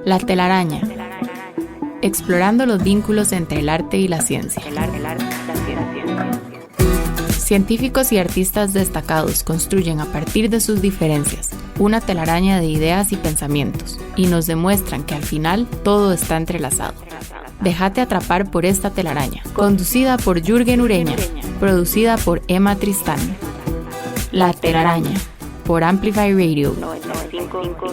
La telaraña. Explorando los vínculos entre el arte y la ciencia. Científicos y artistas destacados construyen a partir de sus diferencias una telaraña de ideas y pensamientos y nos demuestran que al final todo está entrelazado. Déjate atrapar por esta telaraña, conducida por Jürgen Ureña, producida por Emma Tristán. La telaraña, por Amplify Radio 95.5.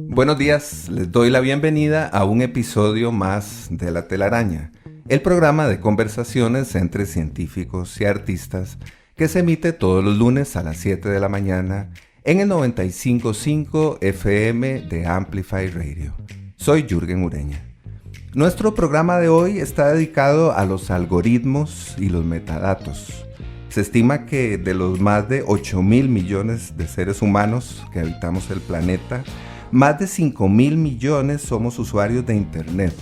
Buenos días, les doy la bienvenida a un episodio más de La Telaraña, el programa de conversaciones entre científicos y artistas que se emite todos los lunes a las 7 de la mañana en el 95.5 FM de Amplify Radio. Soy Jürgen Ureña. Nuestro programa de hoy está dedicado a los algoritmos y los metadatos. Se estima que de los más de 8.000 millones de seres humanos que habitamos el planeta, más de 5.000 millones somos usuarios de Internet.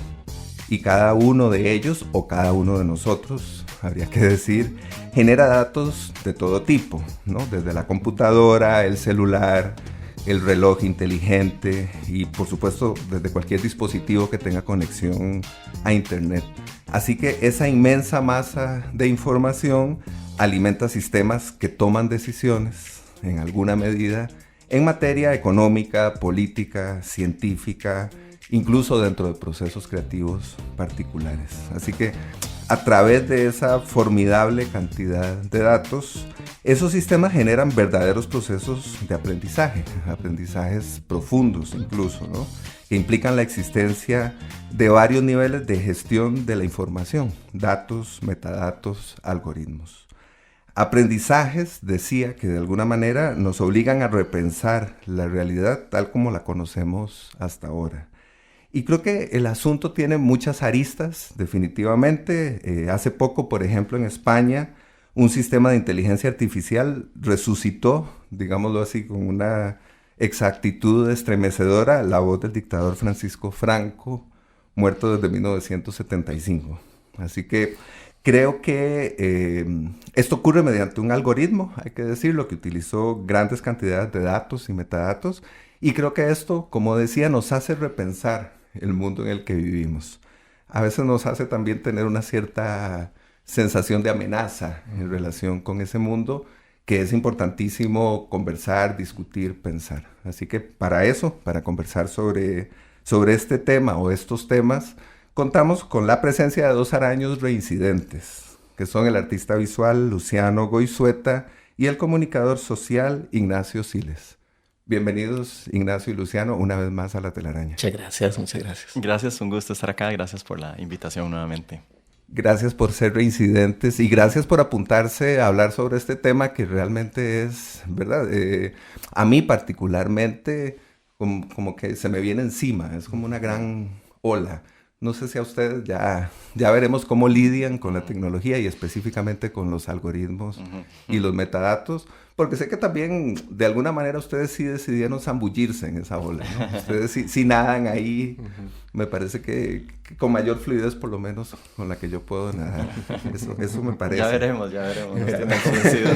Y cada uno de ellos, o cada uno de nosotros, habría que decir, genera datos de todo tipo, ¿no? Desde la computadora, el celular, el reloj inteligente y, por supuesto, desde cualquier dispositivo que tenga conexión a Internet. Así que esa inmensa masa de información alimenta sistemas que toman decisiones, en alguna medida, en materia económica, política, científica, incluso dentro de procesos creativos particulares. Así que a través de esa formidable cantidad de datos, esos sistemas generan verdaderos procesos de aprendizaje, aprendizajes profundos incluso, ¿no? Que implican la existencia de varios niveles de gestión de la información, datos, metadatos, algoritmos. Aprendizajes, decía, que de alguna manera nos obligan a repensar la realidad tal como la conocemos hasta ahora. Y creo que el asunto tiene muchas aristas, definitivamente. Hace poco, por ejemplo, en España, un sistema de inteligencia artificial resucitó, digámoslo así, con una exactitud estremecedora, la voz del dictador Francisco Franco, muerto desde 1975. Así que creo que esto ocurre mediante un algoritmo, hay que decirlo, que utilizó grandes cantidades de datos y metadatos. Y creo que esto, como decía, nos hace repensar el mundo en el que vivimos. A veces nos hace también tener una cierta sensación de amenaza en relación con ese mundo, que es importantísimo conversar, discutir, pensar. Así que para eso, para conversar sobre este tema o estos temas, contamos con la presencia de dos araños reincidentes, que son el artista visual Luciano Goizueta y el comunicador social Ignacio Siles. Bienvenidos, Ignacio y Luciano, una vez más a La Telaraña. Muchas gracias. Gracias, un gusto estar acá. Gracias por la invitación nuevamente. Gracias por ser reincidentes y gracias por apuntarse a hablar sobre este tema que realmente es, ¿verdad? A mí particularmente como que se me viene encima, es como una gran ola. No sé si a ustedes ya veremos cómo lidian con la tecnología y específicamente con los algoritmos y los metadatos, porque sé que también de alguna manera ustedes sí decidieron zambullirse en esa ola, ¿no? Ustedes sí nadan ahí, me parece que con mayor fluidez por lo menos con la que yo puedo nadar. Eso me parece. Ya veremos. Estoy tan convencido.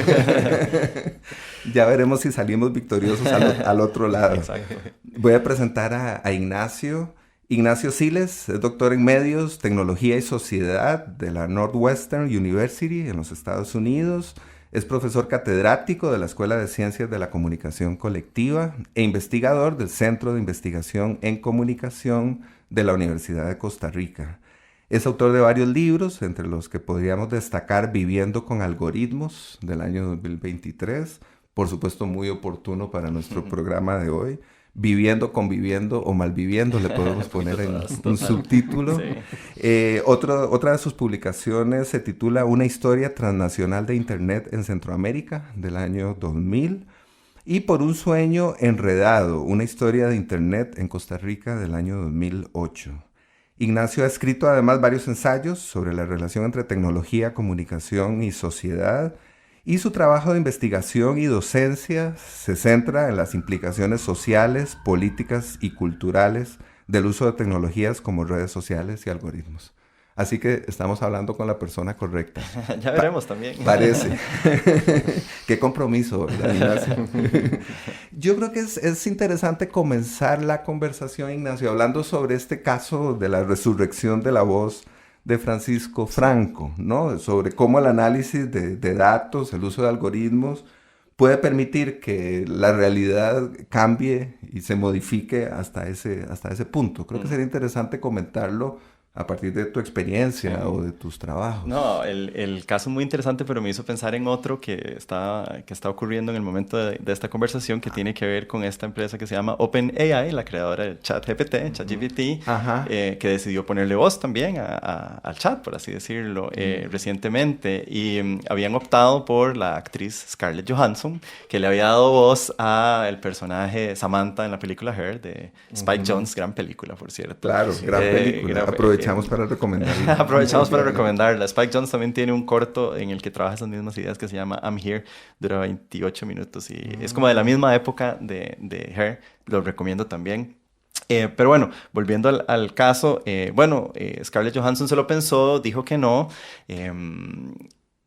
Ya veremos si salimos victoriosos al otro lado. Exacto. Voy a presentar a Ignacio. Ignacio Siles es doctor en Medios, Tecnología y Sociedad de la Northwestern University en los Estados Unidos. Es profesor catedrático de la Escuela de Ciencias de la Comunicación Colectiva e investigador del Centro de Investigación en Comunicación de la Universidad de Costa Rica. Es autor de varios libros, entre los que podríamos destacar Viviendo con Algoritmos, del año 2023, por supuesto muy oportuno para nuestro programa de hoy. Viviendo, conviviendo o malviviendo, le podemos poner en un subtítulo. Sí. Otra de sus publicaciones se titula Una historia transnacional de Internet en Centroamérica, del año 2000. Y Por un sueño enredado, una historia de Internet en Costa Rica, del año 2008. Ignacio ha escrito además varios ensayos sobre la relación entre tecnología, comunicación y sociedad. Y su trabajo de investigación y docencia se centra en las implicaciones sociales, políticas y culturales del uso de tecnologías como redes sociales y algoritmos. Así que estamos hablando con la persona correcta. Ya veremos también. Parece. Qué compromiso, ¿verdad, Ignacio? Yo creo que es interesante comenzar la conversación, Ignacio, hablando sobre este caso de la resurrección de la voz de Francisco Franco, ¿no? Sobre cómo el análisis de datos, el uso de algoritmos, puede permitir que la realidad cambie y se modifique hasta ese punto. Creo que sería interesante comentarlo a partir de tu experiencia o de tus trabajos. No, el caso es muy interesante, pero me hizo pensar en otro que está ocurriendo en el momento de esta conversación, que tiene que ver con esta empresa que se llama OpenAI, la creadora de ChatGPT, que decidió ponerle voz también al chat, por así decirlo, recientemente. Y habían optado por la actriz Scarlett Johansson, que le había dado voz al personaje Samantha en la película Her, de Spike Jonze, gran película, por cierto. Claro, gran película. Aprovechamos para recomendarla. Aprovechamos para recomendarla. Spike Jonze también tiene un corto en el que trabaja esas mismas ideas que se llama I'm Here. Dura 28 minutos y es como de la misma época de Her. Lo recomiendo también. Pero bueno, volviendo al caso, Scarlett Johansson se lo pensó, dijo que no.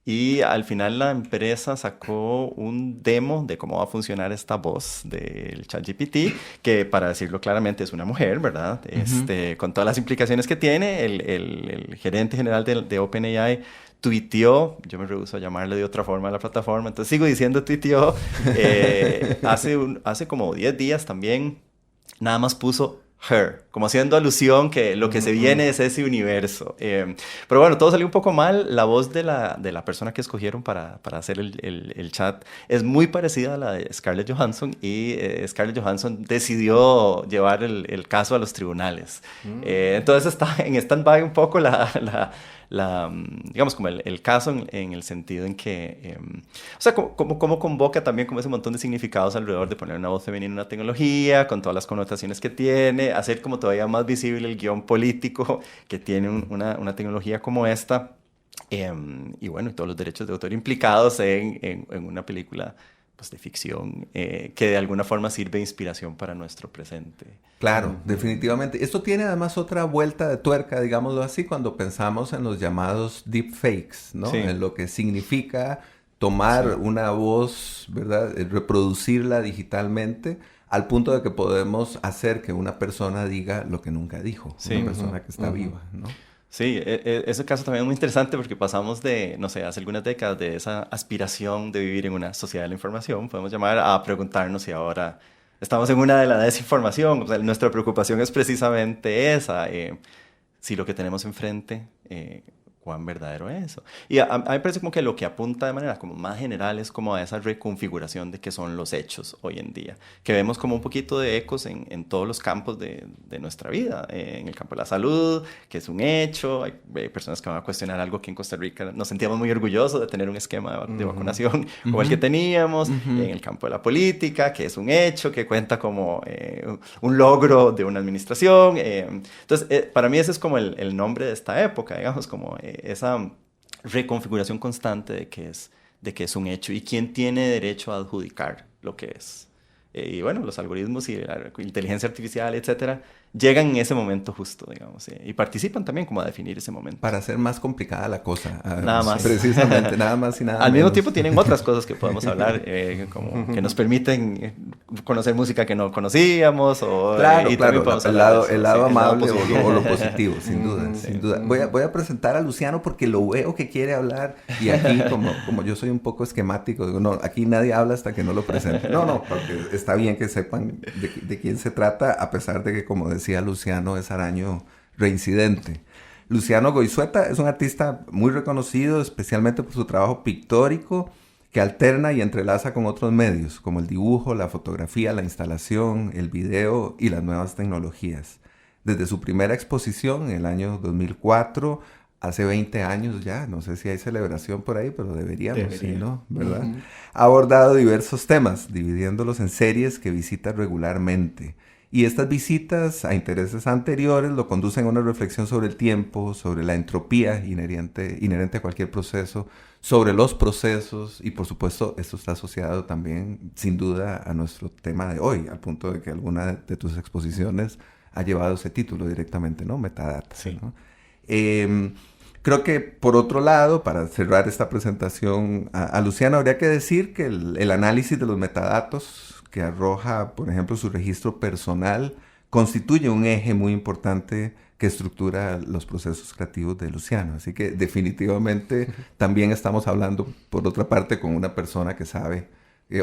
Y al final la empresa sacó un demo de cómo va a funcionar esta voz del ChatGPT, que para decirlo claramente es una mujer, ¿verdad? Con todas las implicaciones que tiene, el gerente general de OpenAI tuiteó, yo me rehúso a llamarle de otra forma a la plataforma, entonces sigo diciendo tuiteó, hace como 10 días también, nada más puso Her, como haciendo alusión que lo que se viene es ese universo. Pero bueno, todo salió un poco mal. La voz de la persona que escogieron para hacer el chat es muy parecida a la de Scarlett Johansson y Scarlett Johansson decidió llevar el caso a los tribunales. Entonces está en stand-by un poco digamos como el caso en el sentido en que, o sea, como convoca también como ese montón de significados alrededor de poner una voz femenina en una tecnología, con todas las connotaciones que tiene, hacer como todavía más visible el guión político que tiene una tecnología como esta, y bueno, y todos los derechos de autor implicados en una película pues, de ficción que de alguna forma sirve de inspiración para nuestro presente. Claro, definitivamente. Esto tiene además otra vuelta de tuerca, digámoslo así, cuando pensamos en los llamados deepfakes, ¿no? Sí. En lo que significa tomar una voz, ¿verdad? Reproducirla digitalmente al punto de que podemos hacer que una persona diga lo que nunca dijo, una persona que está viva, ¿no? Sí, ese caso también es muy interesante porque pasamos de, no sé, hace algunas décadas de esa aspiración de vivir en una sociedad de la información, podemos llamar a preguntarnos si ahora estamos en una de la desinformación. O sea, nuestra preocupación es precisamente esa, si lo que tenemos enfrente, cuán verdadero es eso. Y a mí me parece como que lo que apunta de manera como más general es como a esa reconfiguración de qué son los hechos hoy en día, que vemos como un poquito de ecos en todos los campos de nuestra vida, en el campo de la salud, que es un hecho, hay personas que van a cuestionar algo que en Costa Rica nos sentíamos muy orgullosos de tener un esquema de vacunación como el que teníamos, en el campo de la política, que es un hecho, que cuenta como un logro de una administración. Entonces, para mí ese es como el nombre de esta época, digamos, como esa reconfiguración constante de que es un hecho y quién tiene derecho a adjudicar lo que es. Y bueno, los algoritmos y la inteligencia artificial, etcétera, llegan en ese momento justo, digamos, y participan también como a definir ese momento. Para hacer más complicada la cosa. Nada más. Precisamente, nada más y nada Al menos. mismo tiempo tienen otras cosas que podemos hablar, como que nos permiten conocer música que no conocíamos. O, claro, el lado sí, amable o lo positivo, sin duda, sin duda. Voy a presentar a Luciano porque lo veo que quiere hablar y aquí, como yo soy un poco esquemático, digo, no, aquí nadie habla hasta que no lo presente. No, porque está bien que sepan de quién se trata, a pesar de que, como decía Luciano, es araño reincidente. Luciano Goizueta es un artista muy reconocido, especialmente por su trabajo pictórico, que alterna y entrelaza con otros medios, como el dibujo, la fotografía, la instalación, el video y las nuevas tecnologías. Desde su primera exposición en el año 2004, hace 20 años ya, no sé si hay celebración por ahí, pero deberíamos, sí, ¿no? ¿Verdad? Ha abordado diversos temas, dividiéndolos en series que visita regularmente. Y estas visitas a intereses anteriores lo conducen a una reflexión sobre el tiempo, sobre la entropía inherente a cualquier proceso, sobre los procesos y por supuesto esto está asociado también sin duda a nuestro tema de hoy, al punto de que alguna de tus exposiciones ha llevado ese título directamente, ¿no? Metadata, sí. ¿no? Creo que, por otro lado, para cerrar esta presentación a Luciano, habría que decir que el análisis de los metadatos que arroja, por ejemplo, su registro personal, constituye un eje muy importante que estructura los procesos creativos de Luciano. Así que definitivamente también estamos hablando, por otra parte, con una persona que sabe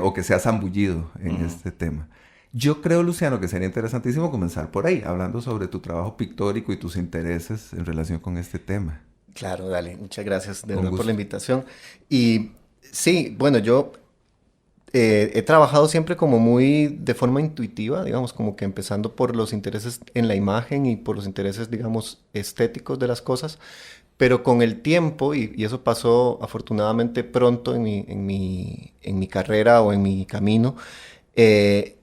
o que se ha zambullido en este tema. Yo creo, Luciano, que sería interesantísimo comenzar por ahí, hablando sobre tu trabajo pictórico y tus intereses en relación con este tema. Claro, dale. Muchas gracias de nuevo por la invitación. Y sí, bueno, yo he trabajado siempre como muy de forma intuitiva, digamos, como que empezando por los intereses en la imagen y por los intereses, digamos, estéticos de las cosas, pero con el tiempo, y eso pasó afortunadamente pronto en mi carrera o en mi camino,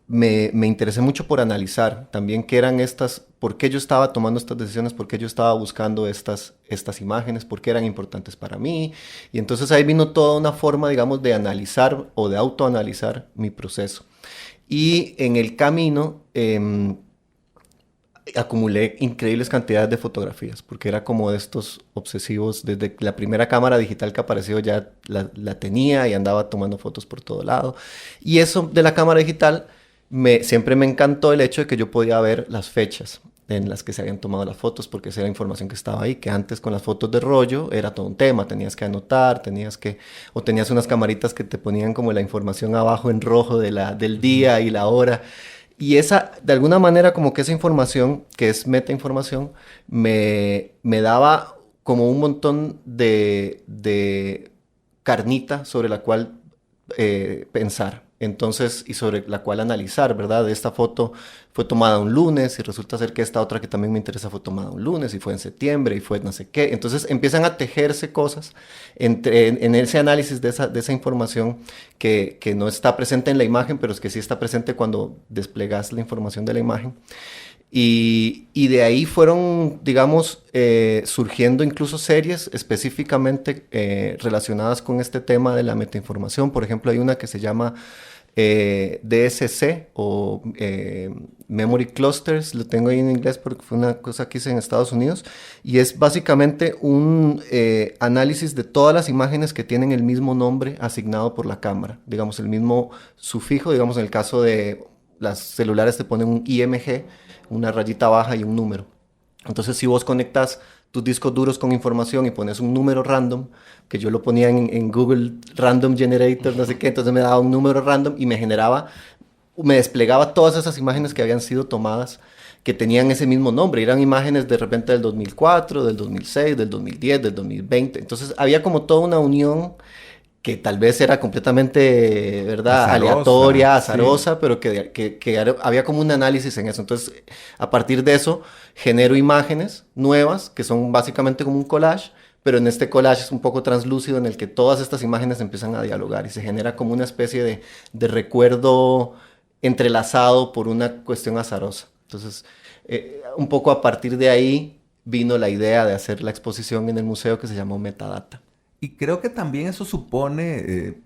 me interesé mucho por analizar también qué eran por qué yo estaba tomando estas decisiones, por qué yo estaba buscando estas imágenes, por qué eran importantes para mí. Y entonces ahí vino toda una forma, digamos, de analizar o de autoanalizar mi proceso. Y en el camino acumulé increíbles cantidades de fotografías, porque era como de estos obsesivos. Desde la primera cámara digital que apareció ya la tenía y andaba tomando fotos por todo lado. Y eso de la cámara digital siempre me encantó el hecho de que yo podía ver las fechas en las que se habían tomado las fotos, porque esa era información que estaba ahí, que antes con las fotos de rollo era todo un tema, tenías que anotar, o tenías unas camaritas que te ponían como la información abajo en rojo del día y la hora. Y de alguna manera, como que esa información, que es metainformación, me daba como un montón de carnita sobre la cual pensar. Entonces, y sobre la cual analizar, ¿verdad? Esta foto fue tomada un lunes y resulta ser que esta otra que también me interesa fue tomada un lunes y fue en septiembre y fue no sé qué. Entonces empiezan a tejerse cosas en ese análisis de esa información que no está presente en la imagen, pero es que sí está presente cuando desplegas la información de la imagen. Y de ahí fueron, digamos, surgiendo incluso series específicamente relacionadas con este tema de la metainformación. Por ejemplo, hay una que se llama DSC o Memory Clusters, lo tengo ahí en inglés porque fue una cosa que hice en Estados Unidos, y es básicamente un análisis de todas las imágenes que tienen el mismo nombre asignado por la cámara, digamos, el mismo sufijo. Digamos, en el caso de las celulares te ponen un IMG, una rayita baja y un número. Entonces, si vos conectas tus discos duros con información y pones un número random, que yo lo ponía en Google Random Generator, no sé qué, entonces me daba un número random y me desplegaba todas esas imágenes que habían sido tomadas, que tenían ese mismo nombre. Eran imágenes de repente del 2004, del 2006, del 2010, del 2020. Entonces, había como toda una unión que tal vez era completamente, ¿verdad?, aleatoria, azarosa, sí, pero que había como un análisis en eso. Entonces, a partir de eso, genero imágenes nuevas, que son básicamente como un collage, pero en este collage es un poco translúcido, en el que todas estas imágenes empiezan a dialogar y se genera como una especie de recuerdo entrelazado por una cuestión azarosa. Entonces, un poco a partir de ahí vino la idea de hacer la exposición en el museo que se llamó Metadata. Y creo que también eso supone,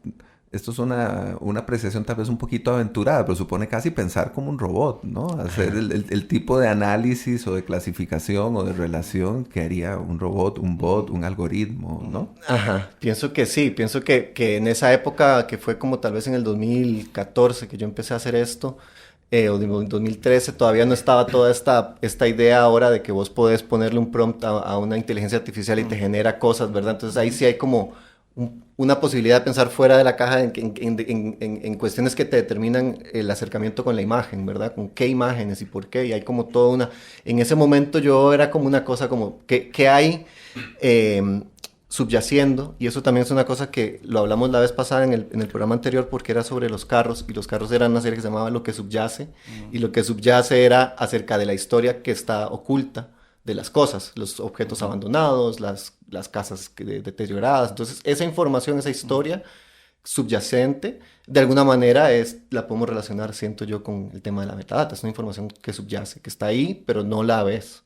esto es una apreciación tal vez un poquito aventurada, pero supone casi pensar como un robot, ¿no? Hacer el tipo de análisis o de clasificación o de relación que haría un robot, un bot, un algoritmo, ¿no? Ajá, pienso que sí, pienso que en esa época, que fue como tal vez en el 2014 que yo empecé a hacer esto, o en 2013, todavía no estaba toda esta idea ahora de que vos podés ponerle un prompt a una inteligencia artificial y te genera cosas, ¿verdad? Entonces ahí sí hay como una posibilidad de pensar fuera de la caja en cuestiones que te determinan el acercamiento con la imagen, ¿verdad? Con qué imágenes y por qué, y hay como toda una... En ese momento yo era como una cosa como, ¿qué hay subyaciendo? Y eso también es una cosa que lo hablamos la vez pasada en el programa anterior, porque era sobre los carros, y los carros eran una serie que se llamaba Lo que subyace, y lo que subyace era acerca de la historia que está oculta de las cosas, los objetos abandonados, las casas deterioradas. Entonces, esa información, esa historia subyacente, de alguna manera la podemos relacionar, siento yo, con el tema de la metadata. Es una información que subyace, que está ahí, pero no la ves.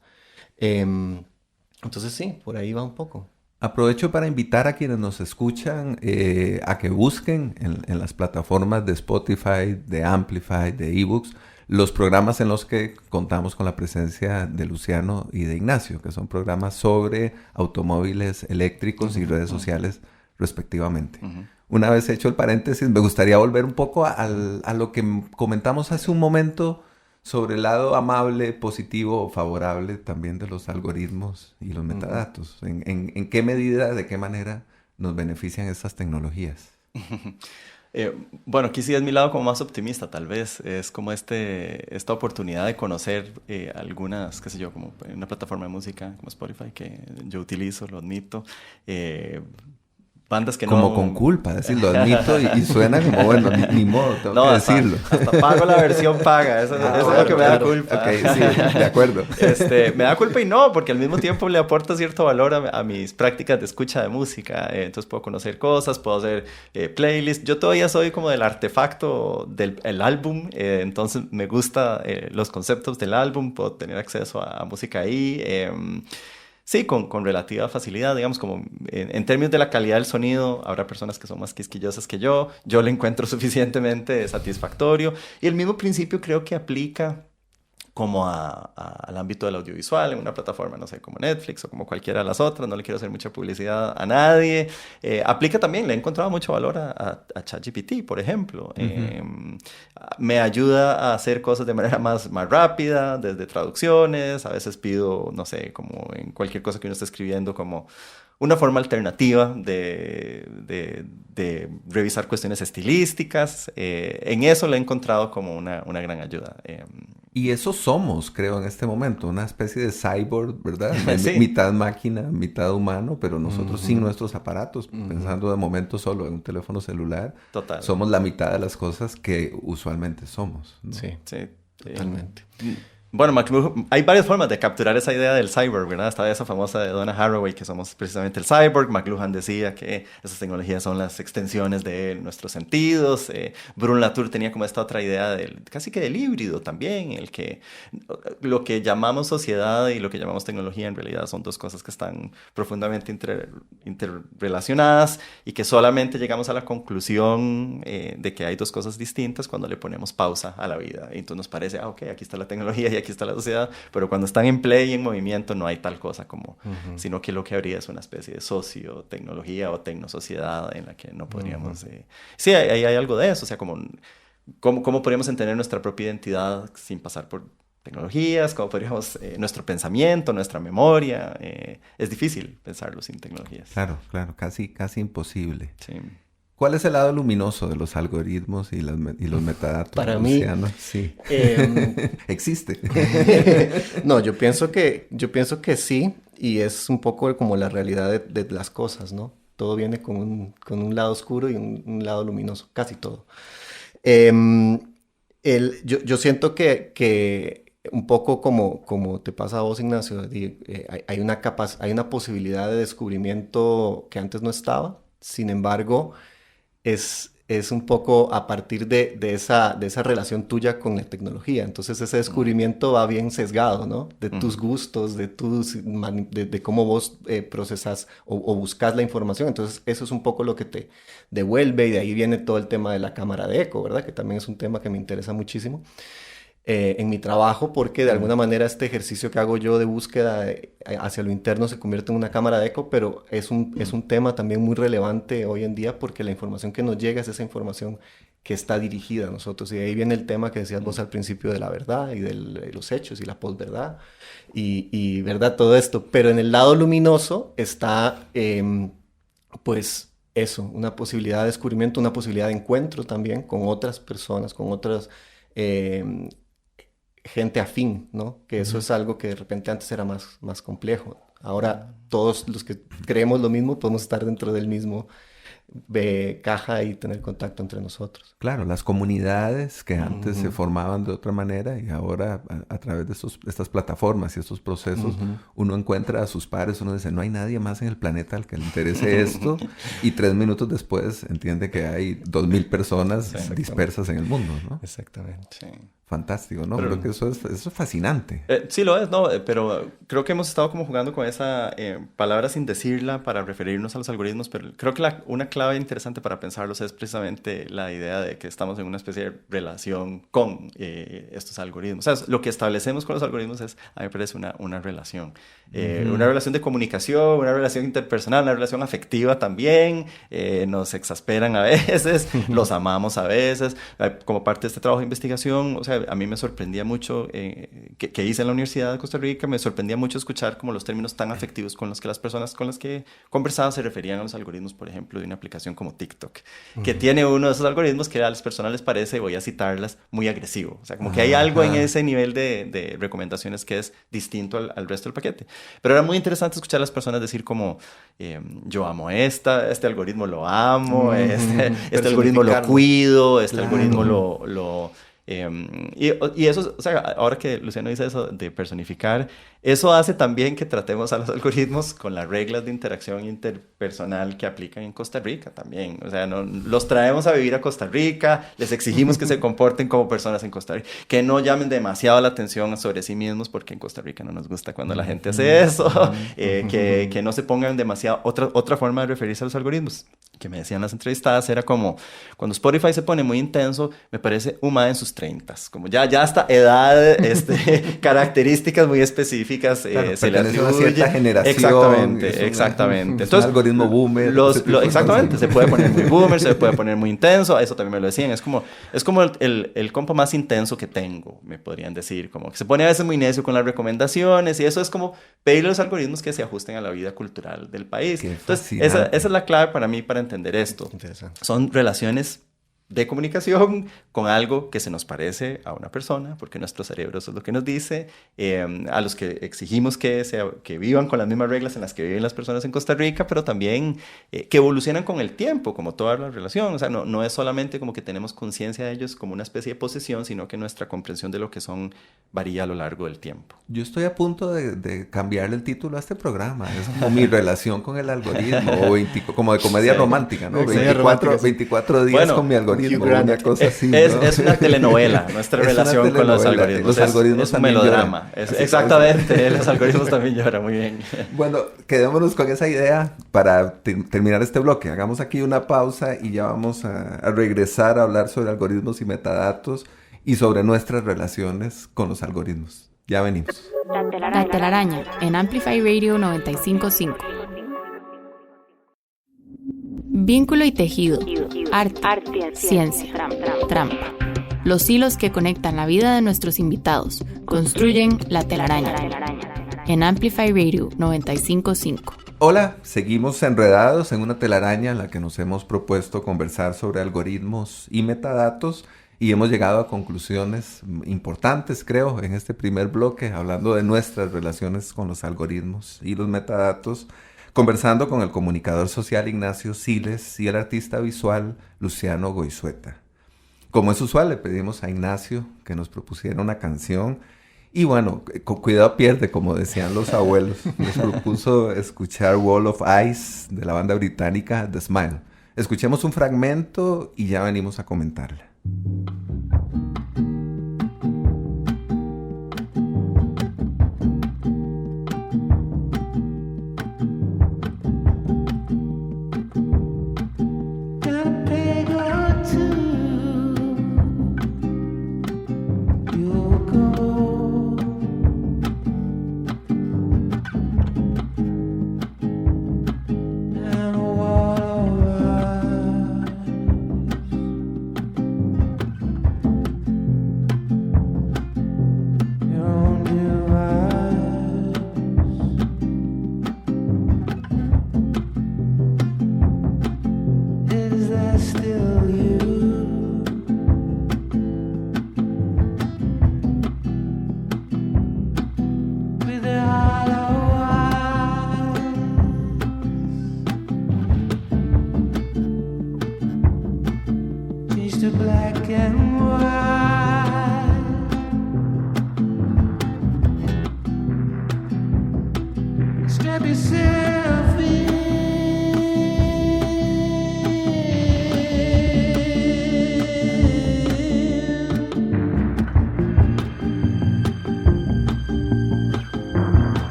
Entonces, sí, por ahí va un poco. Aprovecho para invitar a quienes nos escuchan a que busquen en las plataformas de Spotify, de Amplify, de eBooks, los programas en los que contamos con la presencia de Luciano y de Ignacio, que son programas sobre automóviles eléctricos y redes sociales respectivamente. Una vez hecho el paréntesis, me gustaría volver un poco a lo que comentamos hace un momento sobre el lado amable, positivo o favorable también de los algoritmos y los metadatos. ¿En qué medida, de qué manera nos benefician estas tecnologías? Bueno, aquí sí es mi lado como más optimista, tal vez. Es como esta oportunidad de conocer algunas, qué sé yo, como una plataforma de música como Spotify que yo utilizo, lo admito. Bandas que como no... con culpa, decirlo, admito y suena como, bueno, ni modo, tengo que decirlo. Hasta pago la versión paga, eso es lo que me da culpa. Ok, sí, de acuerdo. Me da culpa y no, porque al mismo tiempo le aporta cierto valor a mis prácticas de escucha de música. Entonces puedo conocer cosas, puedo hacer playlists. Yo todavía soy como del artefacto del álbum, entonces me gusta los conceptos del álbum, puedo tener acceso a música ahí. Sí, con relativa facilidad, digamos, como en términos de la calidad del sonido, habrá personas que son más quisquillosas que yo le encuentro suficientemente satisfactorio, y el mismo principio creo que aplica como al ámbito del audiovisual, en una plataforma, no sé, como Netflix o como cualquiera de las otras, no le quiero hacer mucha publicidad a nadie. Aplica también, le he encontrado mucho valor a ChatGPT, por ejemplo. Me ayuda a hacer cosas de manera más rápida, desde traducciones, a veces pido, no sé, como en cualquier cosa que uno esté escribiendo, como una forma alternativa de revisar cuestiones estilísticas. En eso le he encontrado como una gran ayuda. Y eso somos, creo, en este momento, una especie de cyborg, ¿verdad? Sí. Mitad máquina, mitad humano, pero nosotros sin nuestros aparatos, pensando de momento solo en un teléfono celular, Total. Somos la mitad de las cosas que usualmente somos, ¿no? Sí, totalmente. Bueno, McLuhan, hay varias formas de capturar esa idea del cyborg, ¿verdad? Estaba esa famosa de Donna Haraway, que somos precisamente el cyborg. McLuhan decía que esas tecnologías son las extensiones de nuestros sentidos. Bruno Latour tenía como esta otra idea casi que del híbrido también, el que lo que llamamos sociedad y lo que llamamos tecnología en realidad son dos cosas que están profundamente interrelacionadas y que solamente llegamos a la conclusión de que hay dos cosas distintas cuando le ponemos pausa a la vida. Y entonces nos parece, ok, aquí está la tecnología y aquí está la sociedad, pero cuando están en play y en movimiento no hay tal cosa como, sino que lo que habría es una especie de socio-tecnología o tecnosociedad en la que no podríamos... Sí, hay algo de eso, o sea, ¿cómo podríamos entender nuestra propia identidad sin pasar por tecnologías? ¿Cómo podríamos... nuestro pensamiento, nuestra memoria? Es difícil pensarlo sin tecnologías. Claro, casi imposible. Sí. ¿Cuál es el lado luminoso de los algoritmos y los metadatos? Para Luciano? mí, sí. ¿Existe? No, yo pienso que sí, y es un poco como la realidad de las cosas, ¿no? Todo viene con un lado oscuro y un lado luminoso, casi todo. Yo siento que un poco como te pasa a vos, Ignacio, hay una posibilidad de descubrimiento que antes no estaba. Sin embargo, es un poco a partir de esa relación tuya con la tecnología. Entonces ese descubrimiento va bien sesgado, ¿no? De tus gustos, de cómo vos procesas o buscas la información. Entonces eso es un poco lo que te devuelve, y de ahí viene todo el tema de la cámara de eco, ¿verdad? Que también es un tema que me interesa muchísimo en mi trabajo, porque de alguna manera este ejercicio que hago yo de búsqueda hacia lo interno se convierte en una cámara de eco, pero es un tema también muy relevante hoy en día, porque la información que nos llega es esa información que está dirigida a nosotros, y de ahí viene el tema que decías vos al principio de la verdad y de los hechos y la posverdad y verdad, todo esto. Pero en el lado luminoso está pues eso, una posibilidad de descubrimiento, una posibilidad de encuentro también con otras personas, con otras gente afín, ¿no? Que eso es algo que de repente antes era más complejo. Ahora todos los que creemos lo mismo podemos estar dentro del mismo caja y tener contacto entre nosotros. Claro, las comunidades que antes se formaban de otra manera, y ahora a través de estas plataformas y estos procesos uno encuentra a sus pares, uno dice, no hay nadie más en el planeta al que le interese esto, y 3 minutos después entiende que hay 2,000 personas dispersas en el mundo, ¿no? Exactamente. Sí. Fantástico, ¿no? Creo que eso es fascinante. Sí lo es, ¿no? Pero creo que hemos estado como jugando con esa palabra sin decirla para referirnos a los algoritmos, pero creo que una clave clave interesante para pensarlos es precisamente la idea de que estamos en una especie de relación con estos algoritmos. O sea, lo que establecemos con los algoritmos es, a mí me parece, una relación. Una relación de comunicación, una relación interpersonal, una relación afectiva también. Nos exasperan a veces, los amamos a veces. Como parte de este trabajo de investigación, o sea, a mí me sorprendía mucho, que hice en la Universidad de Costa Rica, me sorprendía mucho escuchar como los términos tan afectivos con los que las personas con las que conversaba se referían a los algoritmos, por ejemplo, de una aplicación como TikTok, que tiene uno de esos algoritmos que a las personas les parece, voy a citarlas, muy agresivo. O sea, como que hay algo en ese nivel de recomendaciones que es distinto al resto del paquete. Pero era muy interesante escuchar a las personas decir como, yo amo este algoritmo lo amo, este algoritmo lo cuido, este algoritmo y eso, o sea, ahora que Luciano dice eso de personificar, eso hace también que tratemos a los algoritmos con las reglas de interacción interpersonal que aplican en Costa Rica también. O sea, los traemos a vivir a Costa Rica, les exigimos que se comporten como personas en Costa Rica, que no llamen demasiado la atención sobre sí mismos, porque en Costa Rica no nos gusta cuando la gente hace eso, que no se pongan demasiado... Otra forma de referirse a los algoritmos que me decían las entrevistadas era como, cuando Spotify se pone muy intenso, me parece un mae en sus 30s, como ya hasta edad, características muy específicas, claro, se le atribuye. Una cierta generación. Exactamente. Entonces, un algoritmo boomer. Exactamente, se puede poner muy boomer, se puede poner muy intenso, eso también me lo decían, es como el compa más intenso que tengo, me podrían decir, como que se pone a veces muy necio con las recomendaciones, y eso es como pedirle a los algoritmos que se ajusten a la vida cultural del país. Entonces, esa es la clave para mí para entender esto. Son relaciones de comunicación con algo que se nos parece a una persona, porque nuestro cerebro eso es lo que nos dice, a los que exigimos que vivan con las mismas reglas en las que viven las personas en Costa Rica, pero también que evolucionan con el tiempo, como toda la relación. O sea, no es solamente como que tenemos conciencia de ellos como una especie de posesión, sino que nuestra comprensión de lo que son varía a lo largo del tiempo. Yo estoy a punto de cambiarle el título a este programa. Es como mi relación con el algoritmo, o como de comedia romántica, ¿no? 24 días con mi algoritmo. Una cosa así, ¿no? Es una telenovela, nuestra relación con los algoritmos. Los algoritmos es un melodrama. Exactamente, los algoritmos también lloran, muy bien. Bueno, quedémonos con esa idea para terminar este bloque. Hagamos aquí una pausa y ya vamos a regresar a hablar sobre algoritmos y metadatos y sobre nuestras relaciones con los algoritmos. Ya venimos. La telaraña en Amplify Radio 95.5. Vínculo y tejido, arte, ciencia, trampa. Los hilos que conectan la vida de nuestros invitados construyen la telaraña. En Amplify Radio 95.5. Hola, seguimos enredados en una telaraña en la que nos hemos propuesto conversar sobre algoritmos y metadatos y hemos llegado a conclusiones importantes, creo, en este primer bloque, hablando de nuestras relaciones con los algoritmos y los metadatos, conversando con el comunicador social Ignacio Siles y el artista visual Luciano Goizueta. Como es usual, le pedimos a Ignacio que nos propusiera una canción y bueno, con cuidado pierde, como decían los abuelos. Nos propuso escuchar Wall of Ice de la banda británica The Smile. Escuchemos un fragmento y ya venimos a comentarla.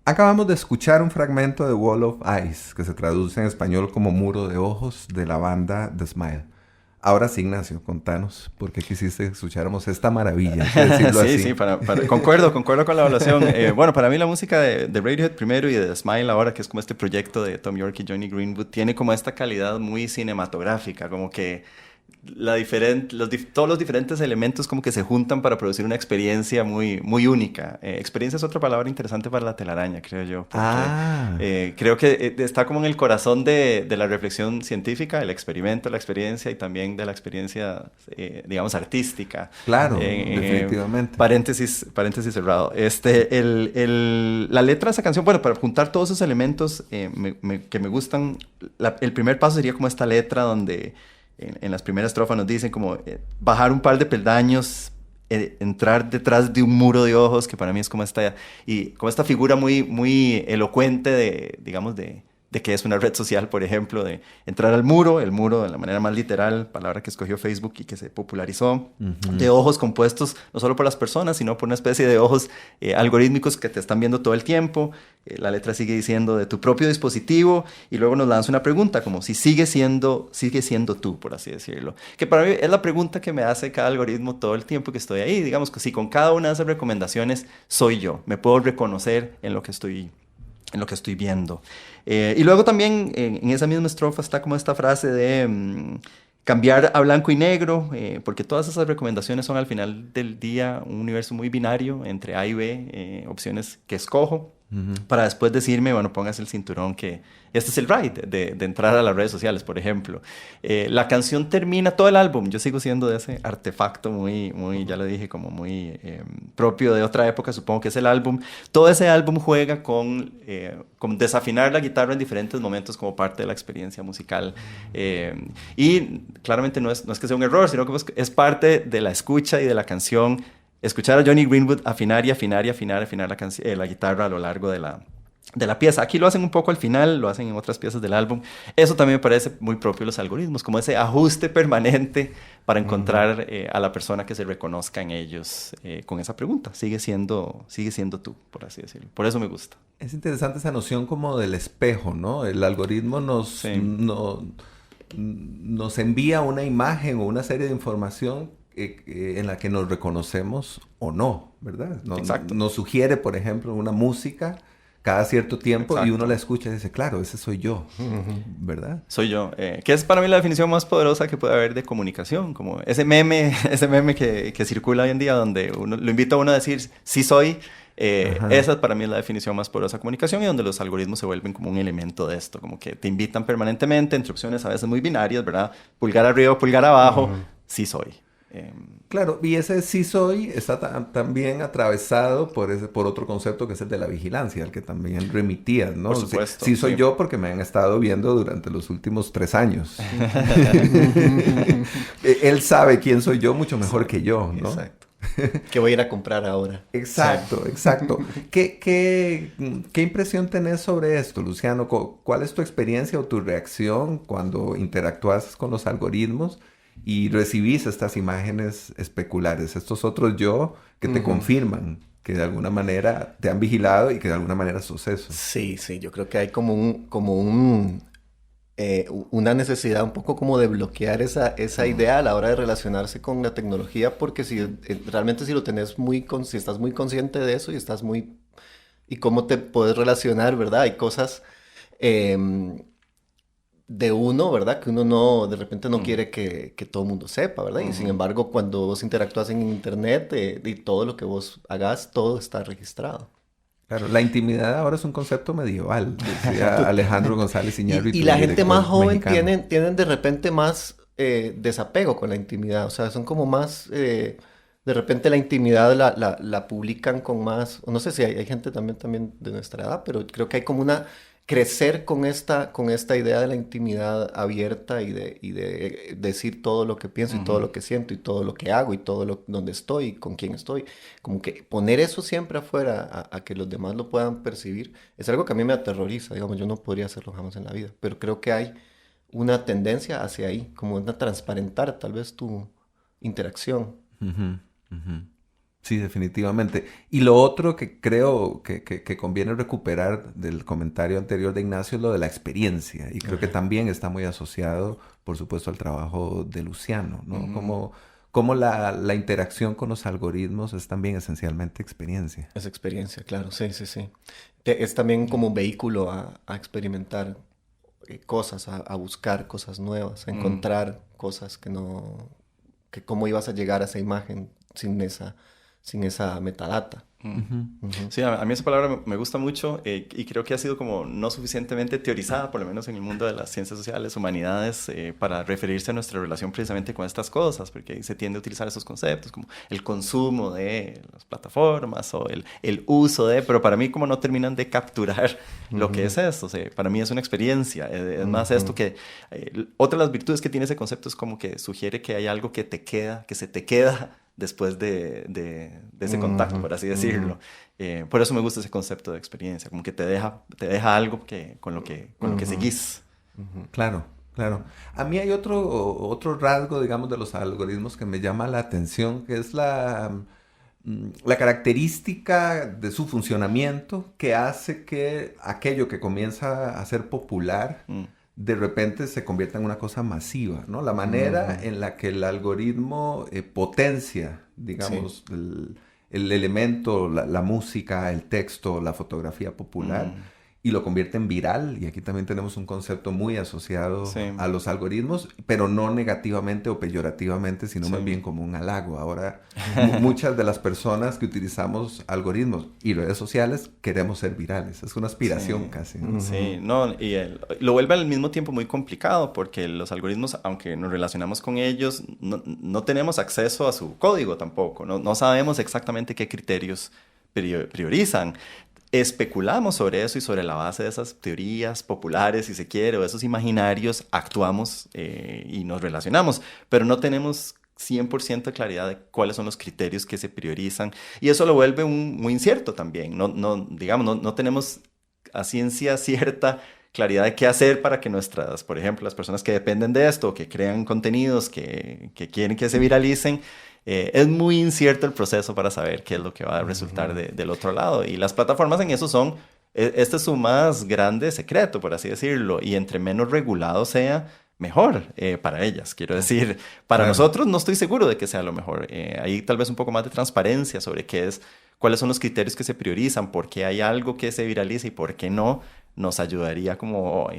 Acabamos de escuchar un fragmento de Wall of Eyes, que se traduce en español como Muro de Ojos, de la banda The Smile. Ahora sí, Ignacio, contanos por qué quisiste que escucháramos esta maravilla, hay que decirlo Sí, así. sí, concuerdo con la evaluación. Bueno, para mí la música de Radiohead primero y de The Smile ahora, que es como este proyecto de Tom York y Johnny Greenwood, tiene como esta calidad muy cinematográfica, como que todos los diferentes elementos como que se juntan para producir una experiencia muy, muy única. Experiencia es otra palabra interesante para la telaraña, creo yo. Porque, creo que está como en el corazón de la reflexión científica, el experimento, la experiencia y también de la experiencia, digamos, artística. Claro, definitivamente. Paréntesis cerrado. La letra de esa canción, bueno, para juntar todos esos elementos que me gustan, el primer paso sería como esta letra donde en las primeras estrofas nos dicen como bajar un par de peldaños, entrar detrás de un muro de ojos, que para mí es como esta figura muy, muy elocuente digamos, de que es una red social, por ejemplo, de entrar al muro, el muro de la manera más literal, palabra que escogió Facebook y que se popularizó, de ojos compuestos no solo por las personas, sino por una especie de ojos algorítmicos que te están viendo todo el tiempo. La letra sigue diciendo de tu propio dispositivo y luego nos lanza una pregunta como si sigue siendo tú, por así decirlo. Que para mí es la pregunta que me hace cada algoritmo todo el tiempo que estoy ahí. Digamos que si con cada una de esas recomendaciones soy yo, me puedo reconocer en lo que estoy viendo. Y luego también en esa misma estrofa está como esta frase de cambiar a blanco y negro, porque todas esas recomendaciones son al final del día un universo muy binario entre A y B, opciones que escojo, para después decirme, bueno, póngase el cinturón que este es el ride de entrar a las redes sociales, por ejemplo. La canción termina todo el álbum. Yo sigo siendo de ese artefacto muy, muy, ya lo dije, como muy propio de otra época, supongo que es el álbum. Todo ese álbum juega con desafinar la guitarra en diferentes momentos como parte de la experiencia musical. Y claramente no es que sea un error, sino que es parte de la escucha y de la canción. Escuchar a Johnny Greenwood afinar la guitarra a lo largo de la pieza. Aquí lo hacen un poco al final, lo hacen en otras piezas del álbum. Eso también me parece muy propio de los algoritmos, como ese ajuste permanente para encontrar a la persona que se reconozca en ellos con esa pregunta. Sigue siendo tú, por así decirlo. Por eso me gusta. Es interesante esa noción como del espejo, ¿no? El algoritmo nos envía una imagen o una serie de información en la que nos reconocemos o no, ¿verdad? Exacto. Nos sugiere, por ejemplo, una música cada cierto tiempo. Exacto. Y uno la escucha y dice, claro, ese soy yo, ¿verdad? Soy yo, que es para mí la definición más poderosa que puede haber de comunicación, como ese meme que circula hoy en día donde lo invita a uno a decir, sí soy. Esa para mí es la definición más poderosa de comunicación y donde los algoritmos se vuelven como un elemento de esto, como que te invitan permanentemente, instrucciones a veces muy binarias, ¿verdad? Pulgar arriba, pulgar abajo, sí soy. Claro, y ese sí soy está también atravesado por otro concepto que es el de la vigilancia, al que también remitías, ¿no? Por supuesto. Sí soy yo porque me han estado viendo durante los últimos 3 años. Él sabe quién soy yo mucho mejor que yo, ¿no? Exacto. ¿Qué voy a ir a comprar ahora? Exacto. ¿Qué impresión tenés sobre esto, Luciano? ¿Cuál es tu experiencia o tu reacción cuando interactúas con los algoritmos y recibís estas imágenes especulares, estos otros yo que te confirman que de alguna manera te han vigilado y que de alguna manera sos eso? Sí, yo creo que hay una necesidad un poco como de bloquear esa idea a la hora de relacionarse con la tecnología, porque realmente si lo tenés si estás muy consciente de eso y cómo te puedes relacionar, ¿verdad? Hay cosas de uno, ¿verdad? Que uno de repente no quiere que todo el mundo sepa, ¿verdad? Y sin embargo, cuando vos interactúas en internet y todo lo que vos hagas, todo está registrado. Claro, la intimidad ahora es un concepto medieval, decía Alejandro González Iñárritu. Y la gente más joven tienen de repente más desapego con la intimidad, o sea, son como más... de repente la intimidad la publican con más... No sé si hay gente también de nuestra edad, pero creo que hay como crecer con esta idea de la intimidad abierta y de decir todo lo que pienso y todo lo que siento y todo lo que hago y donde estoy y con quién estoy. Como que poner eso siempre afuera a que los demás lo puedan percibir es algo que a mí me aterroriza. Digamos, yo no podría hacerlo jamás en la vida, pero creo que hay una tendencia hacia ahí, como una transparentar tal vez tu interacción. Sí, definitivamente. Y lo otro que creo que conviene recuperar del comentario anterior de Ignacio es lo de la experiencia. Y creo que también está muy asociado, por supuesto, al trabajo de Luciano, ¿no? Como la interacción con los algoritmos es también esencialmente experiencia. Es experiencia, claro, sí. Es también como un vehículo a experimentar cosas, a buscar cosas nuevas, a encontrar cosas que cómo ibas a llegar a esa imagen sin esa metadata. Sí, a mí esa palabra me gusta mucho y creo que ha sido como no suficientemente teorizada, por lo menos en el mundo de las ciencias sociales, humanidades, para referirse a nuestra relación precisamente con estas cosas, porque se tiende a utilizar esos conceptos como el consumo de las plataformas o el uso de, pero para mí como no terminan de capturar lo que es esto. O sea, para mí es una experiencia, es más esto que... otra de las virtudes que tiene ese concepto es como que sugiere que hay algo que se te queda después de ese contacto, por así decirlo. Por eso me gusta ese concepto de experiencia, como que te deja algo con lo que seguís. Claro. A mí hay otro rasgo, digamos, de los algoritmos que me llama la atención, que es la característica de su funcionamiento que hace que aquello que comienza a ser popular de repente se convierta en una cosa masiva, ¿no? La manera en la que el algoritmo potencia, digamos, el elemento, la música, el texto, la fotografía popular, y lo convierte en viral. Y aquí también tenemos un concepto muy asociado a los algoritmos, pero no negativamente o peyorativamente, sino más bien como un halago. Ahora, muchas de las personas que utilizamos algoritmos y redes sociales queremos ser virales. Es una aspiración casi, ¿no? Sí, no, y lo vuelve al mismo tiempo muy complicado porque los algoritmos, aunque nos relacionamos con ellos, no tenemos acceso a su código tampoco. No sabemos exactamente qué criterios priorizan. Especulamos sobre eso y sobre la base de esas teorías populares, si se quiere, o esos imaginarios, actuamos y nos relacionamos, pero no tenemos 100% de claridad de cuáles son los criterios que se priorizan, y eso lo vuelve muy incierto también. No tenemos a ciencia cierta claridad de qué hacer para que por ejemplo, las personas que dependen de esto, que crean contenidos, que quieren que se viralicen, es muy incierto el proceso para saber qué es lo que va a resultar del otro lado. Y las plataformas en eso este es su más grande secreto, por así decirlo. Y entre menos regulado sea, mejor para ellas. Quiero decir, para nosotros no estoy seguro de que sea lo mejor. Hay tal vez un poco más de transparencia sobre cuáles son los criterios que se priorizan, por qué hay algo que se viraliza y por qué no. Nos ayudaría como,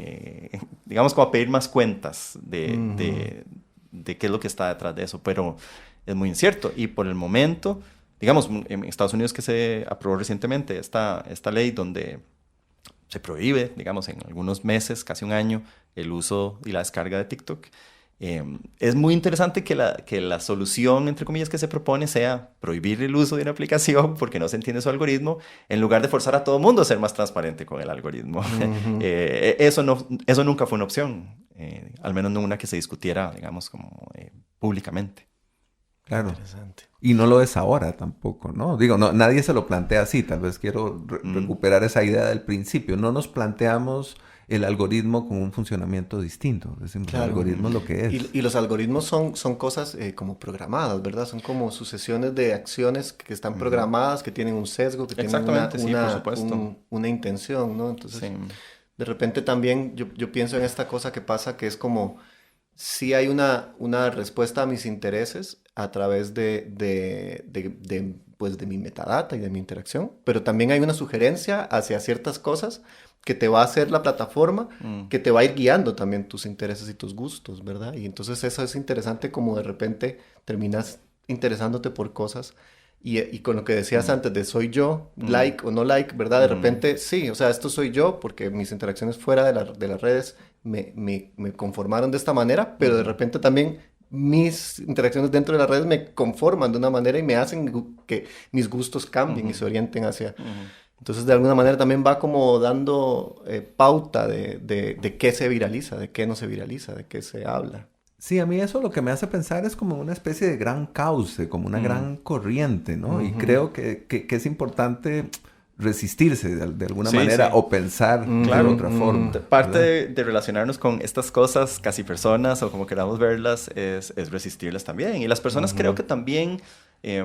digamos, como a pedir más cuentas de qué es lo que está detrás de eso. Pero es muy incierto. Y por el momento, digamos, en Estados Unidos que se aprobó recientemente esta ley donde se prohíbe, digamos, en algunos meses, casi un año, el uso y la descarga de TikTok. Es muy interesante que la solución, entre comillas, que se propone sea prohibir el uso de una aplicación porque no se entiende su algoritmo, en lugar de forzar a todo el mundo a ser más transparente con el algoritmo. Eso nunca fue una opción, al menos no una que se discutiera, digamos, como públicamente. Claro. Y no lo es ahora tampoco, ¿no? Digo, nadie se lo plantea así. Tal vez quiero recuperar esa idea del principio. No nos planteamos el algoritmo con un funcionamiento distinto. Decimos, el algoritmo es lo que es. Y los algoritmos son cosas como programadas, ¿verdad? Son como sucesiones de acciones que están programadas, que tienen un sesgo, que tienen una intención, ¿no? Entonces, de repente también yo pienso en esta cosa que pasa, que es como... Sí hay una respuesta a mis intereses a través de mi metadata y de mi interacción, pero también hay una sugerencia hacia ciertas cosas que te va a hacer la plataforma, que te va a ir guiando también tus intereses y tus gustos, ¿verdad? Y entonces eso es interesante, como de repente terminas interesándote por cosas y con lo que decías antes de soy yo, like o no like, ¿verdad? De repente sí, o sea, esto soy yo porque mis interacciones fuera de las redes me conformaron de esta manera, pero de repente también mis interacciones dentro de las redes me conforman de una manera y me hacen que mis gustos cambien y se orienten hacia... Entonces, de alguna manera también va como dando pauta de qué se viraliza, de qué no se viraliza, de qué se habla. Sí, a mí eso lo que me hace pensar es como una especie de gran cauce, como una gran corriente, ¿no? Y creo que es importante resistirse de alguna manera o pensar de otra forma. Parte de relacionarnos con estas cosas, casi personas o como queramos verlas, es resistirlas también. Y las personas creo que también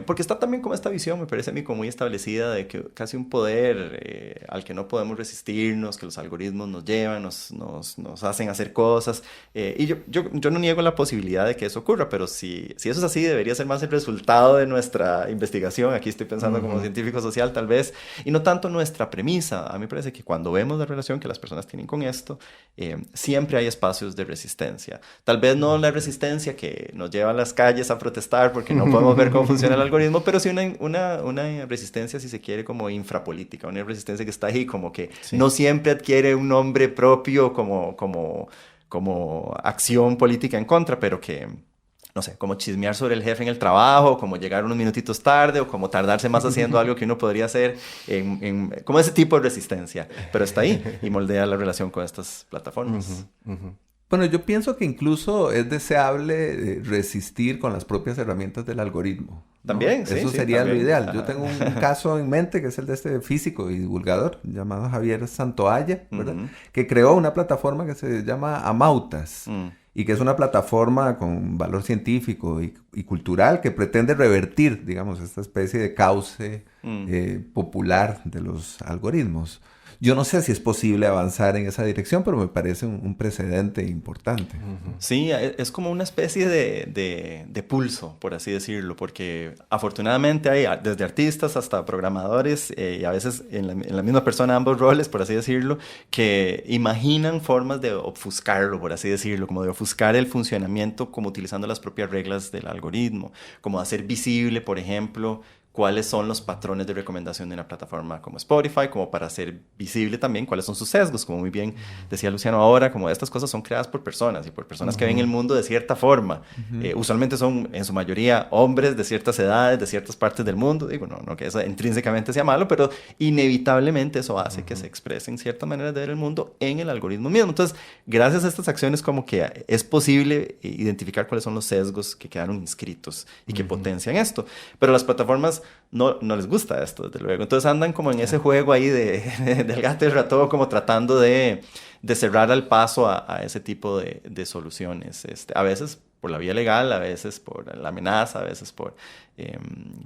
Porque está también como esta visión, me parece a mí como muy establecida de que casi un poder al que no podemos resistirnos, que los algoritmos nos llevan, nos hacen hacer cosas. Y yo no niego la posibilidad de que eso ocurra, pero si eso es así, debería ser más el resultado de nuestra investigación. Aquí estoy pensando como científico social tal vez, y no tanto nuestra premisa. A mí me parece que cuando vemos la relación que las personas tienen con esto, siempre hay espacios de resistencia. Tal vez no la resistencia que nos lleva a las calles a protestar porque no podemos ver cómo funciona el algoritmo, pero sí una resistencia, si se quiere, como infrapolítica, una resistencia que está ahí, como que no siempre adquiere un nombre propio como acción política en contra, pero que, no sé, como chismear sobre el jefe en el trabajo, como llegar unos minutitos tarde, o como tardarse más haciendo algo que uno podría hacer, como ese tipo de resistencia, pero está ahí y moldea la relación con estas plataformas. Bueno, yo pienso que incluso es deseable resistir con las propias herramientas del algoritmo, ¿no? También, sí. Eso sí, sería también. lo ideal. Yo tengo un caso en mente que es el de este físico y divulgador llamado Javier Santoalla, ¿verdad? Que creó una plataforma que se llama Amautas y que es una plataforma con valor científico y cultural que pretende revertir, digamos, esta especie de cauce popular de los algoritmos. Yo no sé si es posible avanzar en esa dirección, pero me parece un precedente importante. Sí, es como una especie de pulso, por así decirlo, porque afortunadamente hay desde artistas hasta programadores y a veces en la misma persona ambos roles, por así decirlo, que imaginan formas de ofuscarlo, por así decirlo, como de ofuscar el funcionamiento como utilizando las propias reglas del algoritmo, como hacer visible, por ejemplo, cuáles son los patrones de recomendación de una plataforma como Spotify, como para hacer visible también cuáles son sus sesgos, como muy bien decía Luciano ahora, como estas cosas son creadas por personas y por personas que ven el mundo de cierta forma. Usualmente son en su mayoría hombres de ciertas edades, de ciertas partes del mundo. Digo, no que eso intrínsecamente sea malo, pero inevitablemente eso hace que se expresen ciertas maneras de ver el mundo en el algoritmo mismo. Entonces, gracias a estas acciones como que es posible identificar cuáles son los sesgos que quedaron inscritos y que potencian esto. Pero las plataformas no les gusta esto, desde luego. Entonces andan como en ese juego ahí del gato y el ratón, como tratando de cerrar al paso a ese tipo de soluciones. A veces por la vía legal, a veces por la amenaza, a veces por...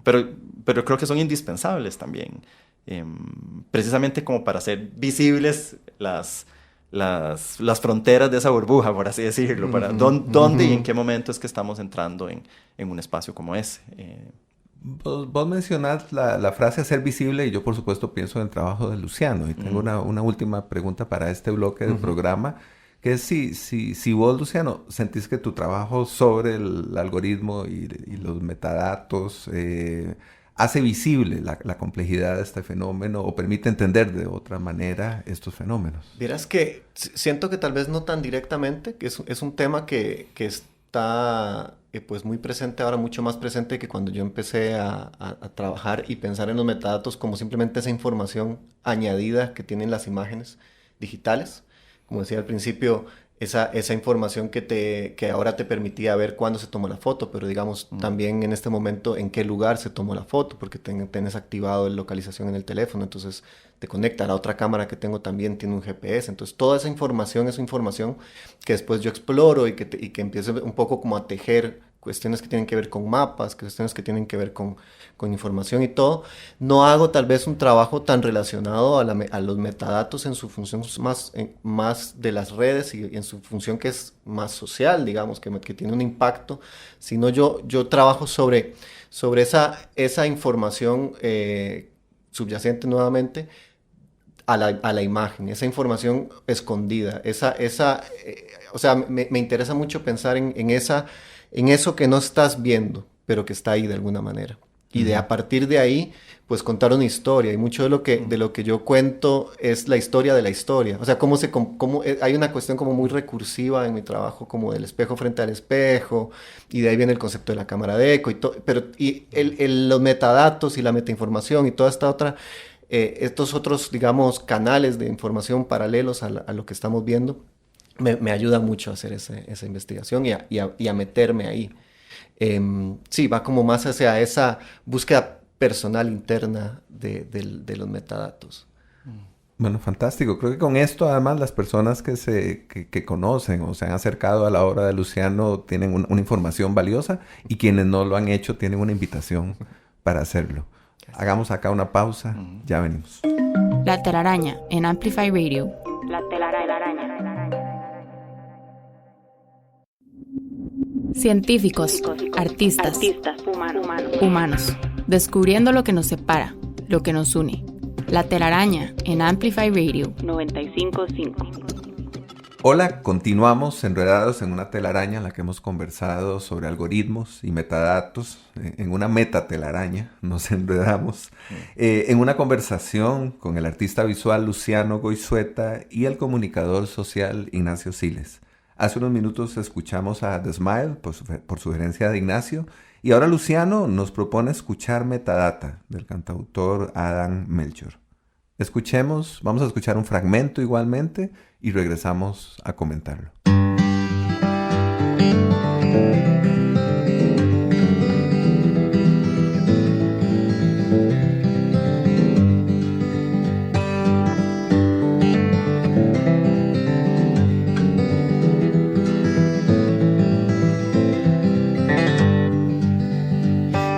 pero creo que son indispensables también. Precisamente como para hacer visibles las fronteras de esa burbuja, por así decirlo. Para dónde y en qué momento es que estamos entrando en un espacio como ese. Vos mencionás la frase hacer visible y yo por supuesto pienso en el trabajo de Luciano y tengo una última pregunta para este bloque del programa, que es si vos, Luciano, sentís que tu trabajo sobre el algoritmo y los metadatos hace visible la complejidad de este fenómeno o permite entender de otra manera estos fenómenos. Vieras que siento que tal vez no tan directamente, que es un tema que está pues muy presente ahora, mucho más presente que cuando yo empecé a trabajar y pensar en los metadatos como simplemente esa información añadida que tienen las imágenes digitales. Como decía al principio, esa información que ahora te permitía ver cuándo se tomó la foto, pero digamos también en este momento en qué lugar se tomó la foto, porque tenés activado la localización en el teléfono, entonces te conecta a la otra cámara que tengo también, tiene un GPS, entonces toda esa información es información que después yo exploro y que empiezo un poco como a tejer cuestiones que tienen que ver con mapas, cuestiones que tienen que ver con información y todo. No hago tal vez un trabajo tan relacionado a los metadatos en su función más de las redes y en su función que es más social, digamos, que tiene un impacto, sino yo trabajo sobre esa información subyacente nuevamente a la imagen, esa información escondida, o sea, me interesa mucho pensar en eso que no estás viendo, pero que está ahí de alguna manera. Y a partir de ahí, pues contar una historia. Y mucho de lo que yo cuento es la historia de la historia. O sea, hay una cuestión como muy recursiva en mi trabajo, como del espejo frente al espejo, y de ahí viene el concepto de la cámara de eco, pero los metadatos y la metainformación y toda esta otra, estos otros, digamos, canales de información paralelos a lo que estamos viendo, me ayuda mucho a hacer esa investigación y a meterme ahí. Sí, va como más hacia esa búsqueda personal interna de los metadatos. Bueno, fantástico. Creo que con esto, además, las personas que conocen o se han acercado a la obra de Luciano tienen una información valiosa y quienes no lo han hecho tienen una invitación para hacerlo. Hagamos acá una pausa, ya venimos. La telaraña en Amplify Radio. La telaraña. Científicos, artistas, humanos, descubriendo lo que nos separa, lo que nos une. La telaraña en Amplify Radio 95.5. Hola, continuamos enredados en una telaraña en la que hemos conversado sobre algoritmos y metadatos, en una metatelaraña nos enredamos, en una conversación con el artista visual Luciano Goizueta y el comunicador social Ignacio Siles. Hace unos minutos escuchamos a The Smile por sugerencia de Ignacio y ahora Luciano nos propone escuchar Metadata del cantautor Adam Melchor. Vamos a escuchar un fragmento igualmente y regresamos a comentarlo.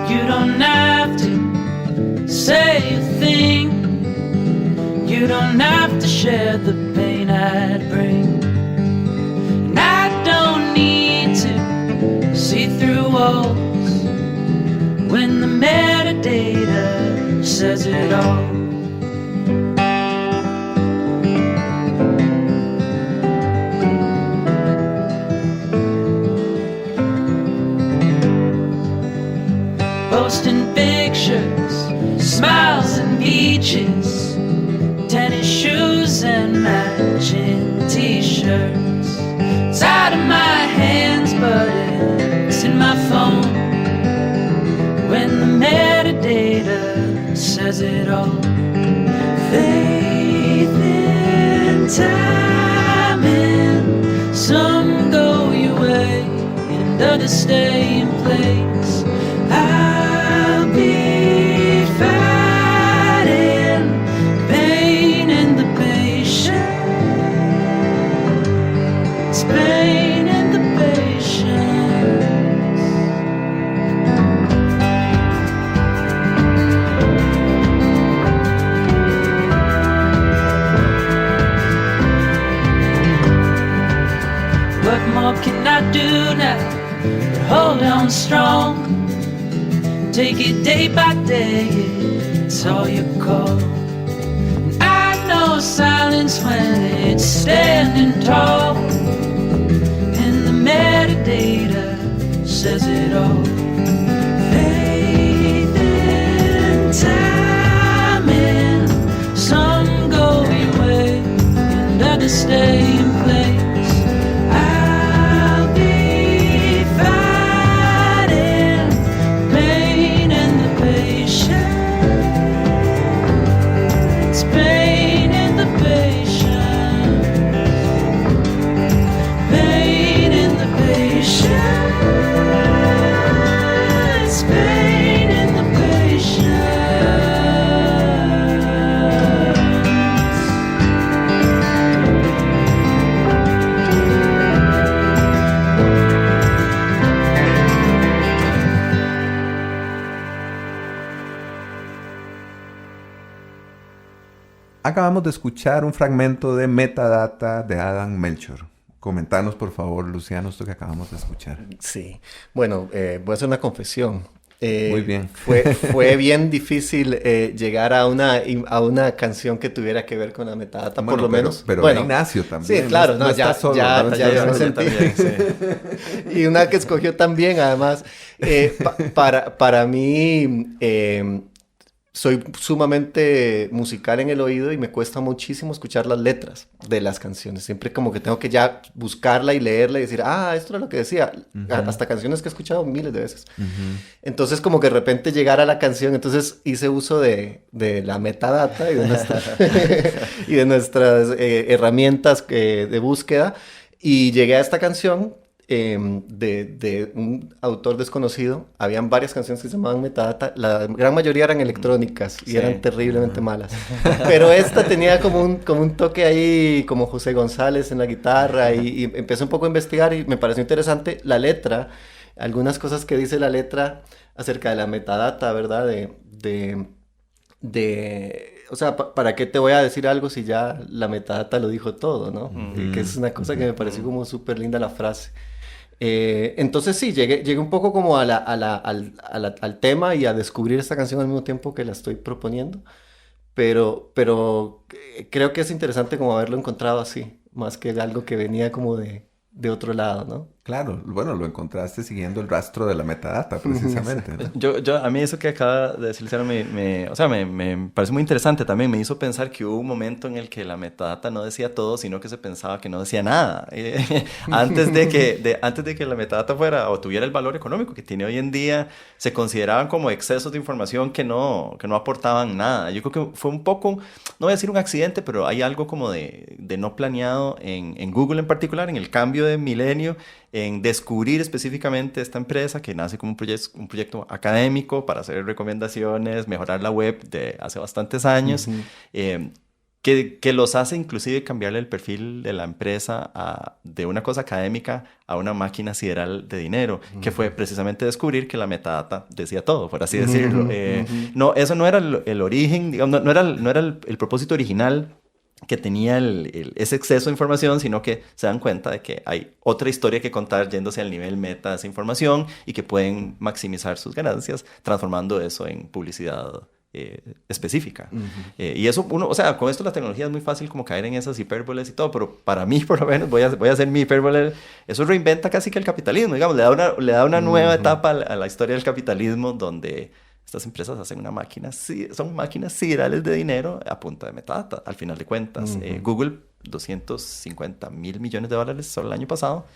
You don't have to say a thing. You don't have to share the pain I'd bring. And I don't need to see through walls when the metadata says it all. Posting pictures, smiles and beaches, tennis shoes and matching t-shirts. It's out of my hands, but it's in my phone. When the metadata says it all. Faith in timing. Some go your way and others stay in place. I'll be fighting pain in the patience, pain in the patience. What more can I do now? But hold on strong. Take it day by day, it's all you call. And I know silence when it's standing tall. And the metadata says it all. Faith in timing. Some go your way and others stay in place. I'll be fighting pain in the patience, pain in the patience, pain in the patience, pain in the patience. Acabamos de escuchar un fragmento de Metadata de Adam Melchor. Comentanos, por favor, Luciano, esto que acabamos de escuchar. Sí. Bueno, voy a hacer una confesión. Muy bien. Fue bien difícil llegar a una canción que tuviera que ver con la metadata, Bueno, por lo menos. Pero bueno, Ignacio también. sí, claro, no, ya, está solo, ya, no ya, está ya me solo. sentí. También, sí. Y una que escogió también, además. Para mí, soy sumamente musical en el oído y me cuesta muchísimo escuchar las letras de las canciones. Siempre como que tengo que ya buscarla y leerla y decir, esto era lo que decía. Hasta canciones que he escuchado miles de veces. Entonces como que de repente llegar a la canción, entonces hice uso de la metadata y de nuestras herramientas de búsqueda y llegué a esta canción de un autor desconocido. Habían varias canciones que se llamaban metadata. La gran mayoría eran electrónicas y eran terriblemente malas. Pero esta tenía como un toque ahí, como José González en la guitarra, y empecé un poco a investigar y me pareció interesante la letra, algunas cosas que dice la letra acerca de la metadata, ¿verdad? O sea, ¿para qué te voy a decir algo si ya la metadata lo dijo todo, ¿no? Que es una cosa que me pareció como súper linda la frase. Entonces sí, llegué un poco como al tema y a descubrir esta canción al mismo tiempo que la estoy proponiendo, pero creo que es interesante como haberlo encontrado así, más que algo que venía como de otro lado, ¿no? Claro, bueno, lo encontraste siguiendo el rastro de la metadata, precisamente, ¿no? A mí eso que acaba de decir Luciano me parece muy interesante también. Me hizo pensar que hubo un momento en el que la metadata no decía todo, sino que se pensaba que no decía nada. Antes de que la metadata fuera o tuviera el valor económico que tiene hoy en día, se consideraban como excesos de información que no aportaban nada. Yo creo que fue un poco, no voy a decir un accidente, pero hay algo como de no planeado en Google en particular, en el cambio de milenio, en descubrir específicamente esta empresa que nace como un proyecto académico para hacer recomendaciones, mejorar la web de hace bastantes años, que los hace inclusive cambiarle el perfil de la empresa de una cosa académica a una máquina sideral de dinero, que fue precisamente descubrir que la metadata decía todo, por así decirlo. No, eso no era el origen, digamos, no era el propósito original que tenía ese exceso de información, sino que se dan cuenta de que hay otra historia que contar yéndose al nivel meta de esa información y que pueden maximizar sus ganancias transformando eso en publicidad específica. Y eso o sea, con esto la tecnología es muy fácil como caer en esas hipérboles y todo, pero para mí por lo menos, voy a hacer mi hipérbole, eso reinventa casi que el capitalismo, digamos, le da una nueva etapa a la historia del capitalismo donde estas empresas hacen son máquinas siderales de dinero a punta de metadata, al final de cuentas. Google, $250 mil millones solo el año pasado,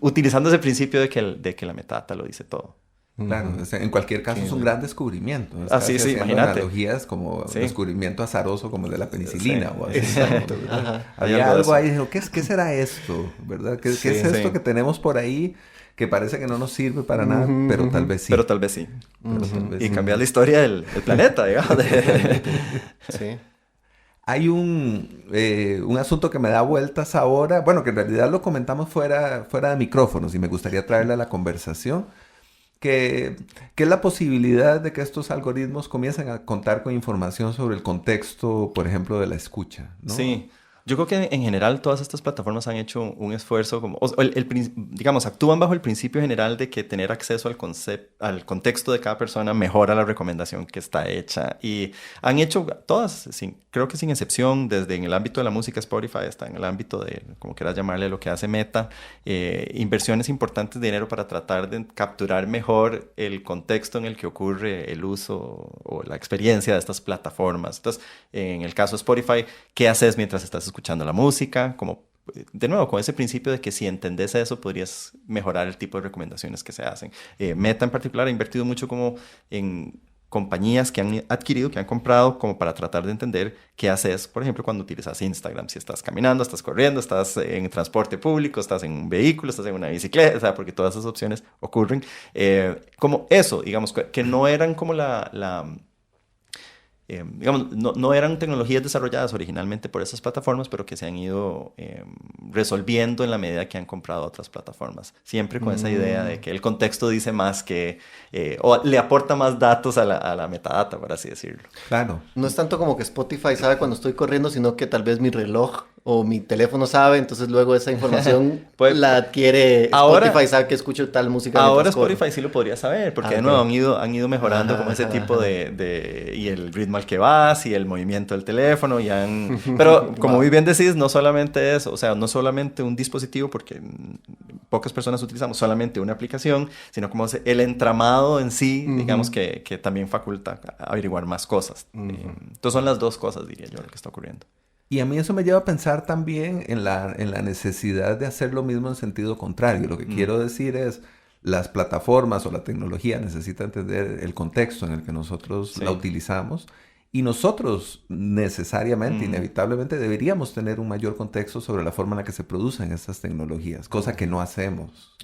utilizando ese principio de que la metadata lo dice todo. Claro, en cualquier caso es un gran descubrimiento. Sí, imagínate. Analogías como descubrimiento azaroso como el de la penicilina o así. Exacto. Había algo ahí, dijo, ¿qué será esto? ¿Verdad? ¿Qué es esto que tenemos por ahí? Que parece que no nos sirve para nada, pero tal vez sí. Pero tal vez sí. Y cambiar la historia del planeta, digamos. Sí. Hay un asunto que me da vueltas ahora, bueno, que en realidad lo comentamos fuera de micrófonos y me gustaría traerle a la conversación, que es la posibilidad de que estos algoritmos comiencen a contar con información sobre el contexto, por ejemplo, de la escucha, ¿no? Sí. Yo creo que en general todas estas plataformas han hecho un esfuerzo, digamos, actúan bajo el principio general de que tener acceso al contexto de cada persona mejora la recomendación que está hecha. Y han hecho todas, creo que sin excepción, desde en el ámbito de la música Spotify hasta en el ámbito de, como quieras llamarle, lo que hace Meta, inversiones importantes de dinero para tratar de capturar mejor el contexto en el que ocurre el uso o la experiencia de estas plataformas. Entonces, en el caso de Spotify, ¿qué haces mientras estás escuchando la música? Como, de nuevo, con ese principio de que si entendés eso, podrías mejorar el tipo de recomendaciones que se hacen. Meta en particular ha invertido mucho como en compañías que han adquirido, que han comprado, como para tratar de entender qué haces, por ejemplo, cuando utilizas Instagram. Si estás caminando, estás corriendo, estás en transporte público, estás en un vehículo, estás en una bicicleta, o sea, porque todas esas opciones ocurren. Como eso, digamos, que no eran como digamos, no eran tecnologías desarrolladas originalmente por esas plataformas, pero que se han ido resolviendo en la medida que han comprado otras plataformas. Siempre con esa idea de que el contexto dice más que, o le aporta más datos a la metadata, por así decirlo. Claro. No es tanto como que Spotify sabe cuando estoy corriendo, sino que tal vez mi reloj o mi teléfono sabe, entonces luego esa información la adquiere Spotify, sabe que escucho tal música. Ahora Spotify sí lo podría saber, porque de nuevo han ido mejorando como ese tipo y el ritmo al que vas y el movimiento del teléfono pero como muy bien decís, no solamente eso, o sea, no solamente un dispositivo, porque pocas personas utilizamos solamente una aplicación, sino como el entramado en sí, digamos que también faculta averiguar más cosas. Entonces son las dos cosas, diría yo, lo que está ocurriendo. Y a mí eso me lleva a pensar también en la necesidad de hacer lo mismo en sentido contrario. Lo que quiero decir es, las plataformas o la tecnología necesita entender el contexto en el que nosotros la utilizamos Y nosotros necesariamente, inevitablemente, deberíamos tener un mayor contexto sobre la forma en la que se producen estas tecnologías, cosa que no hacemos.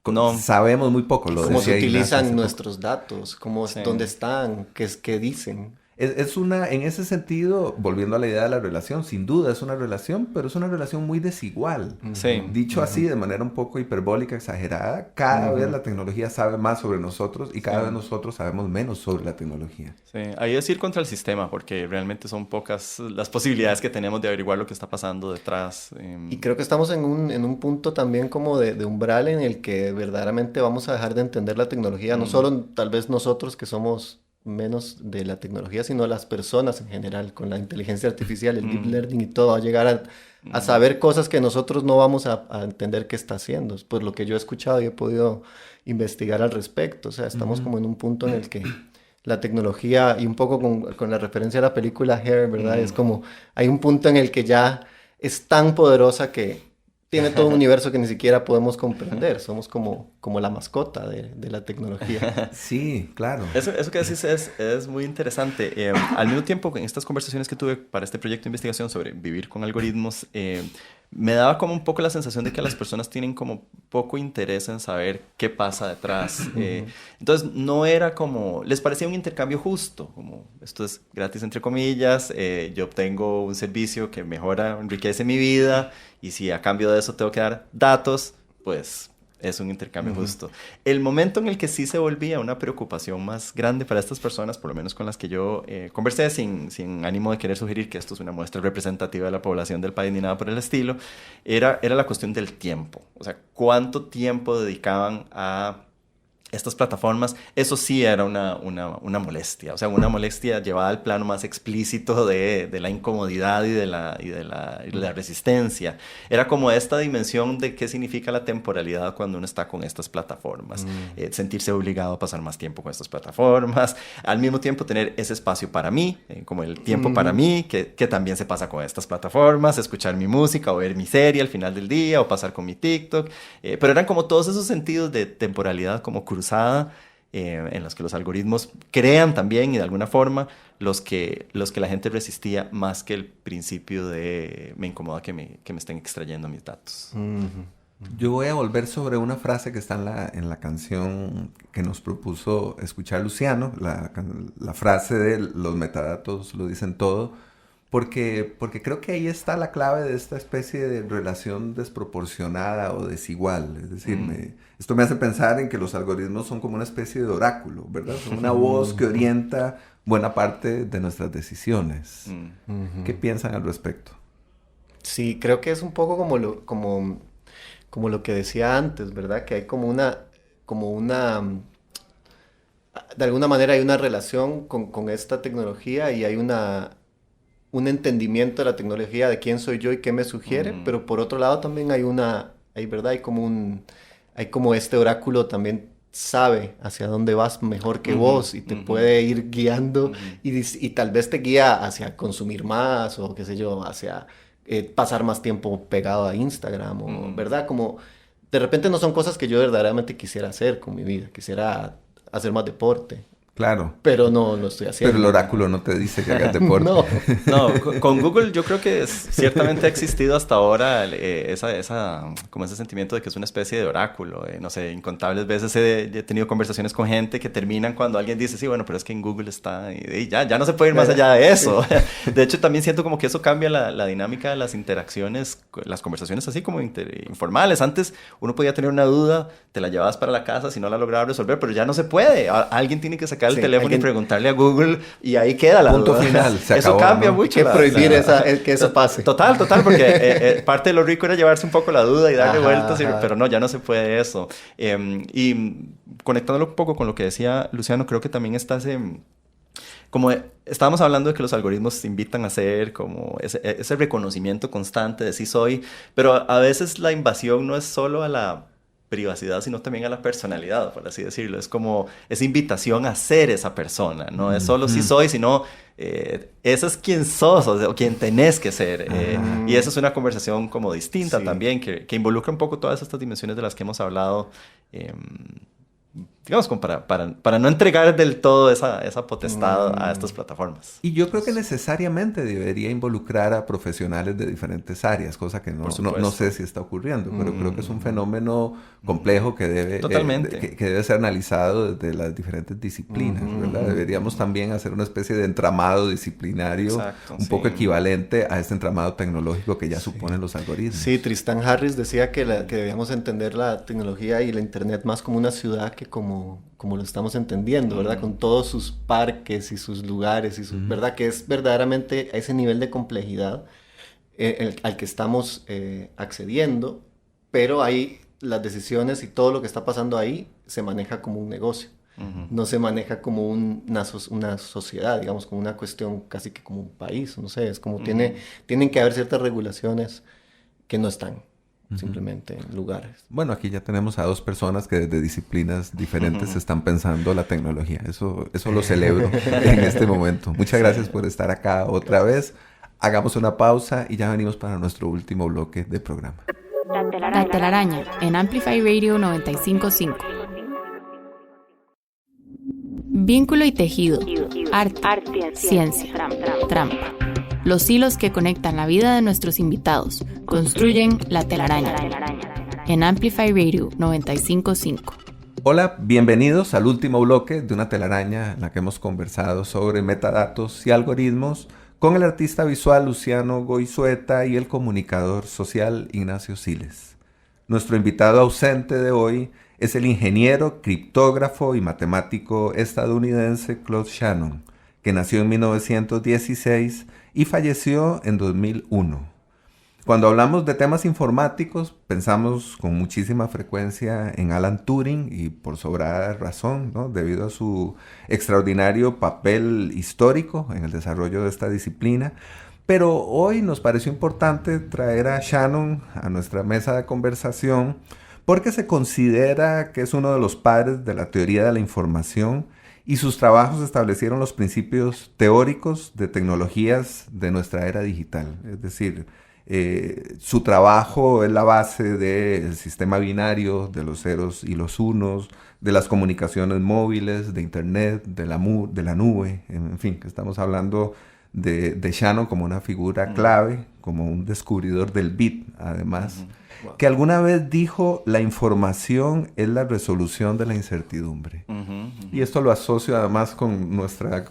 No. Sabemos muy poco. Cómo se decía Ignacio utilizan hace poco. nuestros datos, dónde están, qué dicen. En ese sentido, volviendo a la idea de la relación, sin duda es una relación, pero es una relación muy desigual. Sí. Dicho así, de manera un poco hiperbólica, exagerada, cada vez la tecnología sabe más sobre nosotros y cada vez nosotros sabemos menos sobre la tecnología. Sí, ahí es ir contra el sistema, porque realmente son pocas las posibilidades que tenemos de averiguar lo que está pasando detrás. Y creo que estamos en un punto también como de umbral en el que verdaderamente vamos a dejar de entender la tecnología, no solo tal vez nosotros que somos menos de la tecnología, sino las personas en general, con la inteligencia artificial, el deep learning y todo, a llegar a saber cosas que nosotros no vamos a entender qué está haciendo. Pues lo que yo he escuchado y he podido investigar al respecto. O sea, estamos como en un punto en el que la tecnología, y un poco con la referencia a la película Hair, ¿verdad? Es como, hay un punto en el que ya es tan poderosa que tiene todo un universo que ni siquiera podemos comprender. Somos como la mascota de la tecnología. Sí, claro. Eso que decís es muy interesante. Al mismo tiempo, en estas conversaciones que tuve para este proyecto de investigación sobre vivir con algoritmos, me daba como un poco la sensación de que las personas tienen como poco interés en saber qué pasa detrás. Entonces, no era como... Les parecía un intercambio justo, como esto es gratis entre comillas, yo obtengo un servicio que mejora, enriquece mi vida, y si a cambio de eso tengo que dar datos, pues es un intercambio justo. El momento en el que sí se volvía una preocupación más grande para estas personas, por lo menos con las que yo conversé, sin ánimo de querer sugerir que esto es una muestra representativa de la población del país ni nada por el estilo, era la cuestión del tiempo. O sea, ¿cuánto tiempo dedicaban a estas plataformas? Eso sí era una molestia, o sea, una molestia llevada al plano más explícito de la incomodidad y de la resistencia. Era como esta dimensión de qué significa la temporalidad cuando uno está con estas plataformas. Sentirse obligado a pasar más tiempo con estas plataformas, al mismo tiempo tener ese espacio para mí, como el tiempo para mí, que también se pasa con estas plataformas, escuchar mi música o ver mi serie al final del día o pasar con mi TikTok, pero eran como todos esos sentidos de temporalidad como cruzada, en los que los algoritmos crean también y de alguna forma los que la gente resistía más que el principio de me incomoda que me estén extrayendo mis datos. Yo voy a volver sobre una frase que está en la canción que nos propuso escuchar Luciano, la frase de los metadatos lo dicen todo, porque creo que ahí está la clave de esta especie de relación desproporcionada o desigual. Es decir, esto me hace pensar en que los algoritmos son como una especie de oráculo, ¿verdad? Son una voz que orienta buena parte de nuestras decisiones. ¿Qué piensan al respecto? Sí, creo que es un poco como lo que decía antes, ¿verdad? Que hay como una, de alguna manera hay una relación con esta tecnología y hay un entendimiento de la tecnología de quién soy yo y qué me sugiere, pero por otro lado también ¿verdad? Hay como este oráculo también sabe hacia dónde vas mejor que vos y te puede ir guiando y tal vez te guía hacia consumir más o qué sé yo, hacia pasar más tiempo pegado a Instagram o, ¿verdad? Como de repente no son cosas que yo verdaderamente quisiera hacer con mi vida, quisiera hacer más deporte. Claro. Pero no estoy haciendo. Pero el oráculo no te dice que hagas deporte. No, con Google yo creo que ciertamente ha existido hasta ahora como ese sentimiento de que es una especie de oráculo. No sé, incontables veces he tenido conversaciones con gente que terminan cuando alguien dice, sí, bueno, pero es que en Google está... Y ya no se puede ir más allá de eso. De hecho, también siento como que eso cambia la dinámica de las interacciones, las conversaciones así como informales. Antes uno podía tener una duda, te la llevabas para la casa si no la lograba resolver, pero ya no se puede. Alguien tiene que sacar el teléfono y preguntarle a Google y ahí queda la punto duda. Final, se eso acabó, cambia ¿no? mucho. Hay que prohibir que eso pase. Total, porque parte de lo rico era llevarse un poco la duda y darle vueltas, pero no, ya no se puede eso. Y conectándolo un poco con lo que decía Luciano, creo que también está como estábamos hablando de que los algoritmos invitan a hacer como ese reconocimiento constante de sí soy, pero a veces la invasión no es solo a la privacidad, sino también a la personalidad, por así decirlo. Es como esa invitación a ser esa persona. No es solo si soy, sino ese es quien sos o quien tenés que ser. Y esa es una conversación como distinta también, que involucra un poco todas estas dimensiones de las que hemos hablado digamos, como para no entregar del todo esa potestad a estas plataformas. Y yo creo que necesariamente debería involucrar a profesionales de diferentes áreas, cosa que no sé si está ocurriendo, pero creo que es un fenómeno complejo que debe, Totalmente. que debe ser analizado desde las diferentes disciplinas, ¿verdad? Deberíamos también hacer una especie de entramado disciplinario un poco equivalente a este entramado tecnológico que ya suponen los algoritmos. Sí, Tristan Harris decía que debíamos entender la tecnología y la internet más como una ciudad que como lo estamos entendiendo, ¿verdad? Con todos sus parques y sus lugares, y ¿verdad? Que es verdaderamente a ese nivel de complejidad al que estamos accediendo, pero ahí las decisiones y todo lo que está pasando ahí se maneja como un negocio. No se maneja como una sociedad, digamos, como una cuestión casi que como un país, no sé, es como tienen que haber ciertas regulaciones que no están simplemente en lugares. Bueno, aquí ya tenemos a dos personas que desde disciplinas diferentes están pensando la tecnología. Eso lo celebro en este momento. Muchas gracias por estar acá otra vez. Hagamos una pausa y ya venimos para nuestro último bloque de programa. La telaraña en Amplify Radio 95.5. Vínculo y tejido, arte, ciencia, trampa. Los hilos que conectan la vida de nuestros invitados construyen la telaraña. En Amplify Radio 95.5. Hola, bienvenidos al último bloque de una telaraña en la que hemos conversado sobre metadatos y algoritmos con el artista visual Luciano Goizueta y el comunicador social Ignacio Siles. Nuestro invitado ausente de hoy es el ingeniero, criptógrafo y matemático estadounidense Claude Shannon, que nació en 1916 y falleció en 2001. Cuando hablamos de temas informáticos, pensamos con muchísima frecuencia en Alan Turing y por sobrada razón, ¿no? Debido a su extraordinario papel histórico en el desarrollo de esta disciplina. Pero hoy nos pareció importante traer a Shannon a nuestra mesa de conversación porque se considera que es uno de los padres de la teoría de la información y sus trabajos establecieron los principios teóricos de tecnologías de nuestra era digital. Es decir, su trabajo es la base del sistema binario, de los ceros y los unos, de las comunicaciones móviles, de internet, de la nube, en fin, que estamos hablando de Shannon como una figura clave, como un descubridor del bit, además, que alguna vez dijo: la información es la resolución de la incertidumbre. Y esto lo asocio además con nuestra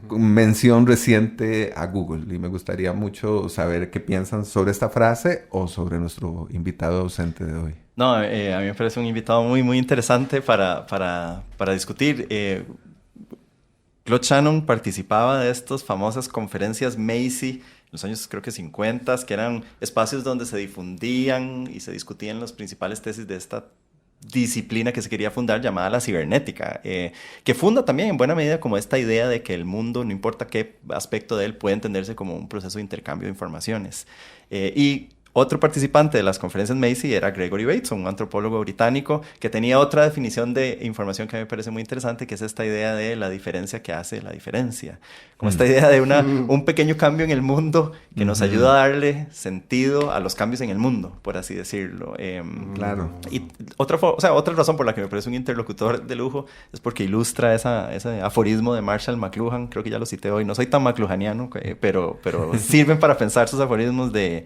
mención reciente a Google, y me gustaría mucho saber qué piensan sobre esta frase o sobre nuestro invitado ausente de hoy. No, a mí me parece un invitado muy, muy interesante para discutir. Claude Shannon participaba de estas famosas conferencias Macy en los años, creo que 50, que eran espacios donde se difundían y se discutían las principales tesis de esta disciplina que se quería fundar llamada la cibernética, que funda también en buena medida como esta idea de que el mundo, no importa qué aspecto de él, puede entenderse como un proceso de intercambio de informaciones. Y otro participante de las conferencias Macy era Gregory Bateson, un antropólogo británico que tenía otra definición de información que a mí me parece muy interesante, que es esta idea de la diferencia que hace la diferencia. Como esta idea de un pequeño cambio en el mundo que nos ayuda a darle sentido a los cambios en el mundo, por así decirlo. Claro. Y otra razón por la que me parece un interlocutor de lujo es porque ilustra ese aforismo de Marshall McLuhan, creo que ya lo cité hoy. No soy tan McLuhaniano, pero sirven para pensar sus aforismos de...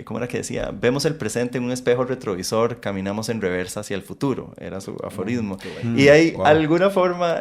¿Cómo era que decía? Vemos el presente en un espejo retrovisor, caminamos en reversa hacia el futuro. Era su aforismo. Y hay alguna forma,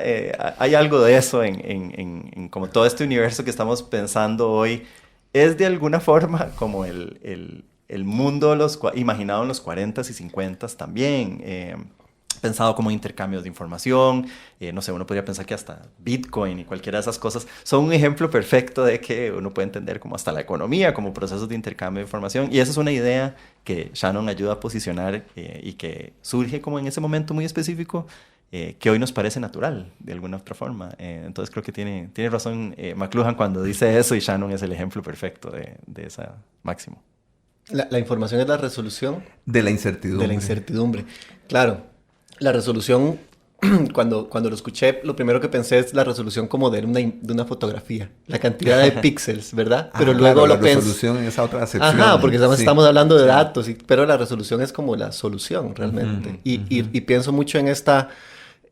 hay algo de eso en como todo este universo que estamos pensando hoy. Es de alguna forma como el mundo imaginado en los 40s y 50s también. Pensado como intercambios de información, no sé, uno podría pensar que hasta Bitcoin y cualquiera de esas cosas son un ejemplo perfecto de que uno puede entender como hasta la economía, como procesos de intercambio de información, y esa es una idea que Shannon ayuda a posicionar y que surge como en ese momento muy específico, que hoy nos parece natural, de alguna otra forma. Entonces creo que tiene razón McLuhan cuando dice eso, y Shannon es el ejemplo perfecto de esa máxima. La información es la resolución de la incertidumbre. De la incertidumbre, claro. La resolución, cuando lo escuché, lo primero que pensé es la resolución como de una fotografía. La cantidad de píxeles, ¿verdad? Pero luego la resolución en esa otra acepción. Ajá, porque estamos hablando de datos, pero la resolución es como la solución, realmente. Y pienso mucho en esta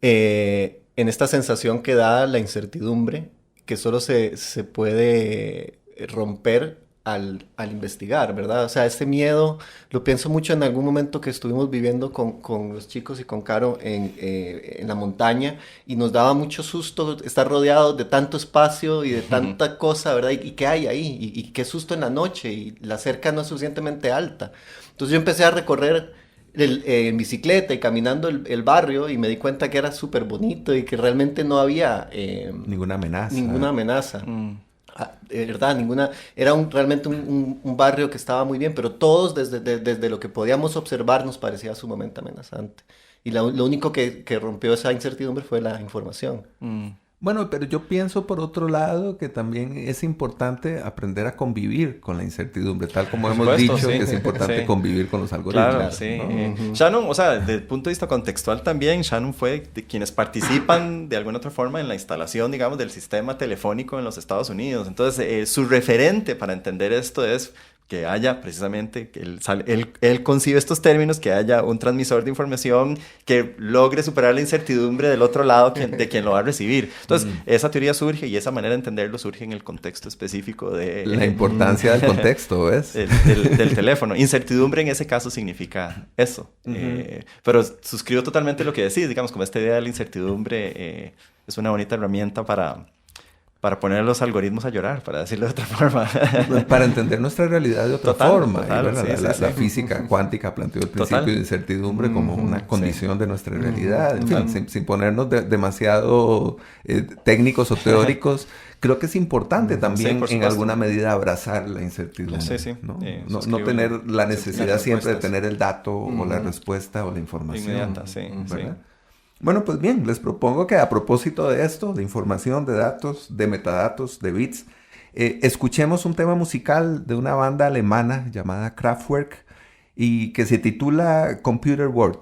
en esta sensación que da la incertidumbre, que solo se puede romper al investigar, ¿verdad? O sea, este miedo, lo pienso mucho en algún momento que estuvimos viviendo con los chicos y con Caro en la montaña, y nos daba mucho susto estar rodeados de tanto espacio y de tanta cosa, ¿verdad? ¿Y qué hay ahí? Y qué susto en la noche, y la cerca no es suficientemente alta. Entonces yo empecé a recorrer en bicicleta y caminando el barrio, y me di cuenta que era súper bonito y que realmente no había Ninguna amenaza. ninguna amenaza. De verdad, ninguna. Era realmente un barrio que estaba muy bien, pero todos desde lo que podíamos observar nos parecía sumamente amenazante. Y lo único que rompió esa incertidumbre fue la información. Bueno, pero yo pienso por otro lado que también es importante aprender a convivir con la incertidumbre, tal como hemos supuesto, dicho sí. que es importante Sí. convivir con los algoritmos. Claro, sí. ¿no? Shannon, o sea, desde el punto de vista contextual también, Shannon fue de quienes participan de alguna otra forma en la instalación, digamos, del sistema telefónico en los Estados Unidos. Entonces, su referente para entender esto es que haya precisamente, que él concibe estos términos, que haya un transmisor de información que logre superar la incertidumbre del otro lado de quien lo va a recibir. Entonces, esa teoría surge, y esa manera de entenderlo surge en el contexto específico de... La importancia del contexto, ¿ves? del teléfono. Incertidumbre en ese caso significa eso. Pero suscribo totalmente lo que decís, digamos, como esta idea de la incertidumbre es una bonita herramienta para poner a los algoritmos a llorar, para decirlo de otra forma. Para entender nuestra realidad de otra forma. Total, ¿verdad? sí, La sí. física cuántica planteó el Total. principio de incertidumbre como una condición de nuestra realidad. En Total. fin, sin ponernos demasiado técnicos o teóricos, creo que es importante también por en supuesto. alguna medida abrazar la incertidumbre. Sí, sí. ¿no? No Suscribo tener la necesidad las siempre de respuestas. tener el dato o la respuesta o la información. Inmediata, sí, ¿verdad? sí. Bueno, pues bien, les propongo que a propósito de esto, de información, de datos, de metadatos, de bits, escuchemos un tema musical de una banda alemana llamada Kraftwerk y que se titula Computer World,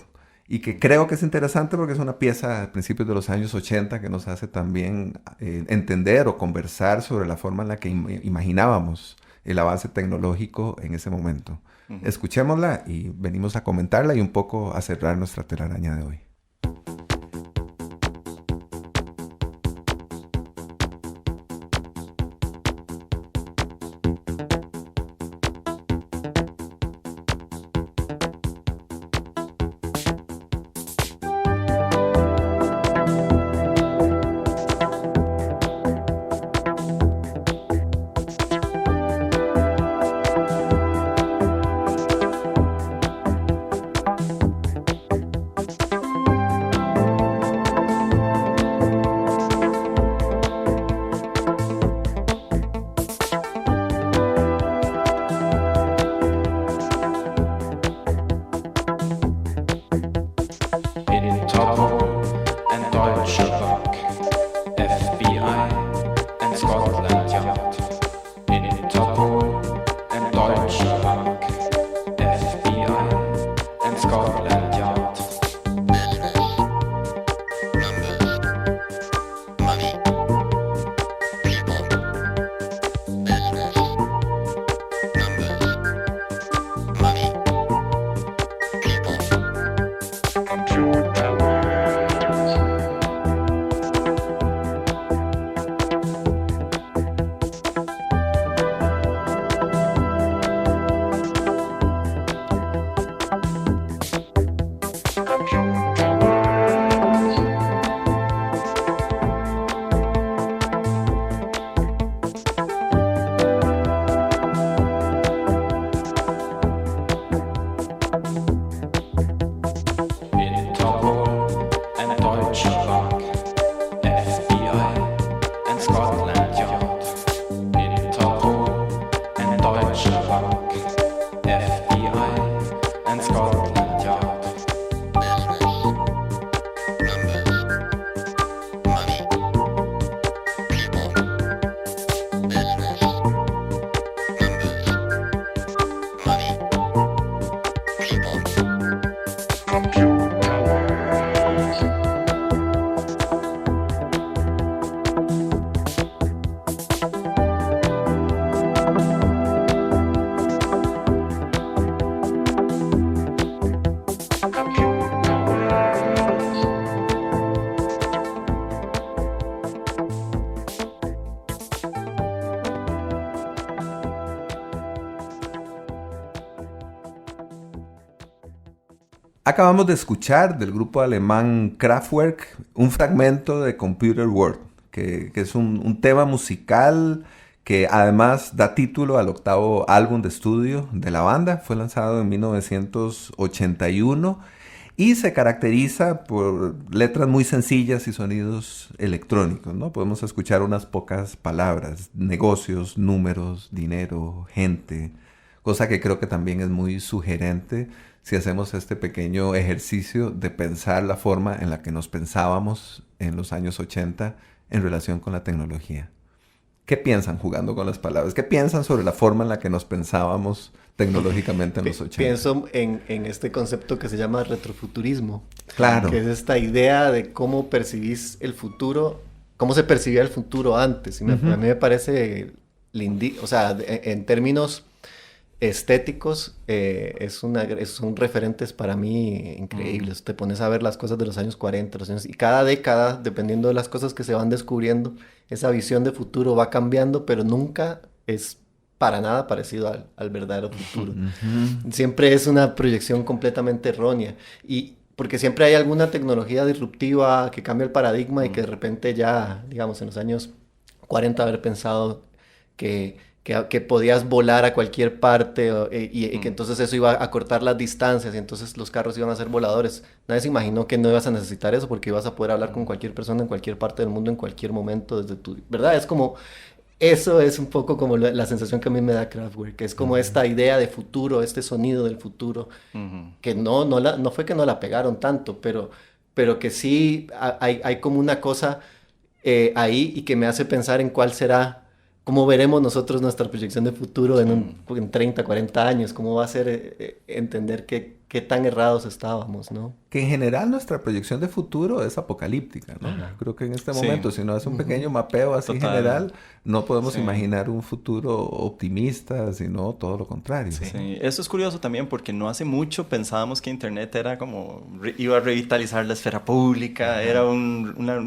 y que creo que es interesante porque es una pieza de principios de los años 80 que nos hace también entender o conversar sobre la forma en la que imaginábamos el avance tecnológico en ese momento. Escuchémosla y venimos a comentarla y un poco a cerrar nuestra telaraña de hoy. In Togo and Deutsche Bank, FBI and Scotland Yard. In Togo and Deutsche Bank, FBI and Scotland Yard. In Togo and Deutsche Bank, FBI and Scotland Yard. In Togo and Deutsche Bank, FBI and Scotland Yard. Acabamos de escuchar del grupo alemán Kraftwerk un fragmento de Computer World, que es un tema musical que además da título al 8º álbum de estudio de la banda. Fue lanzado en 1981 y se caracteriza por letras muy sencillas y sonidos electrónicos, ¿no? Podemos escuchar unas pocas palabras: negocios, números, dinero, gente, cosa que creo que también es muy sugerente si hacemos este pequeño ejercicio de pensar la forma en la que nos pensábamos en los años 80 en relación con la tecnología. ¿Qué piensan jugando con las palabras? ¿Qué piensan sobre la forma en la que nos pensábamos tecnológicamente en los 80? Pienso en este concepto que se llama retrofuturismo. Claro. Que es esta idea de cómo percibís el futuro, cómo se percibía el futuro antes. Y a mí me parece o sea, en términos estéticos, son referentes para mí increíbles. Te pones a ver las cosas de los años 40, y cada década, dependiendo de las cosas que se van descubriendo, esa visión de futuro va cambiando, pero nunca es para nada parecido al verdadero futuro. Siempre es una proyección completamente errónea. Y porque siempre hay alguna tecnología disruptiva que cambia el paradigma y que de repente ya, digamos, en los años 40 haber pensado que podías volar a cualquier parte y que entonces eso iba a cortar las distancias y entonces los carros iban a ser voladores. Nadie se imaginó que no ibas a necesitar eso porque ibas a poder hablar con cualquier persona en cualquier parte del mundo en cualquier momento desde tu... ¿Verdad? Es como... Eso es un poco como la sensación que a mí me da Kraftwerk, que es como esta idea de futuro, este sonido del futuro, que no fue que no la pegaron tanto, pero que sí hay como una cosa ahí y que me hace pensar en cuál será... ¿Cómo veremos nosotros nuestra proyección de futuro en 30, 40 años? ¿Cómo va a ser entender qué tan errados estábamos, ¿no? Que en general nuestra proyección de futuro es apocalíptica, ¿no? Creo que en este momento, si no es un pequeño mapeo así general, no podemos imaginar un futuro optimista, sino todo lo contrario. Sí, eso es curioso también porque no hace mucho pensábamos que Internet era como... iba a revitalizar la esfera pública, era una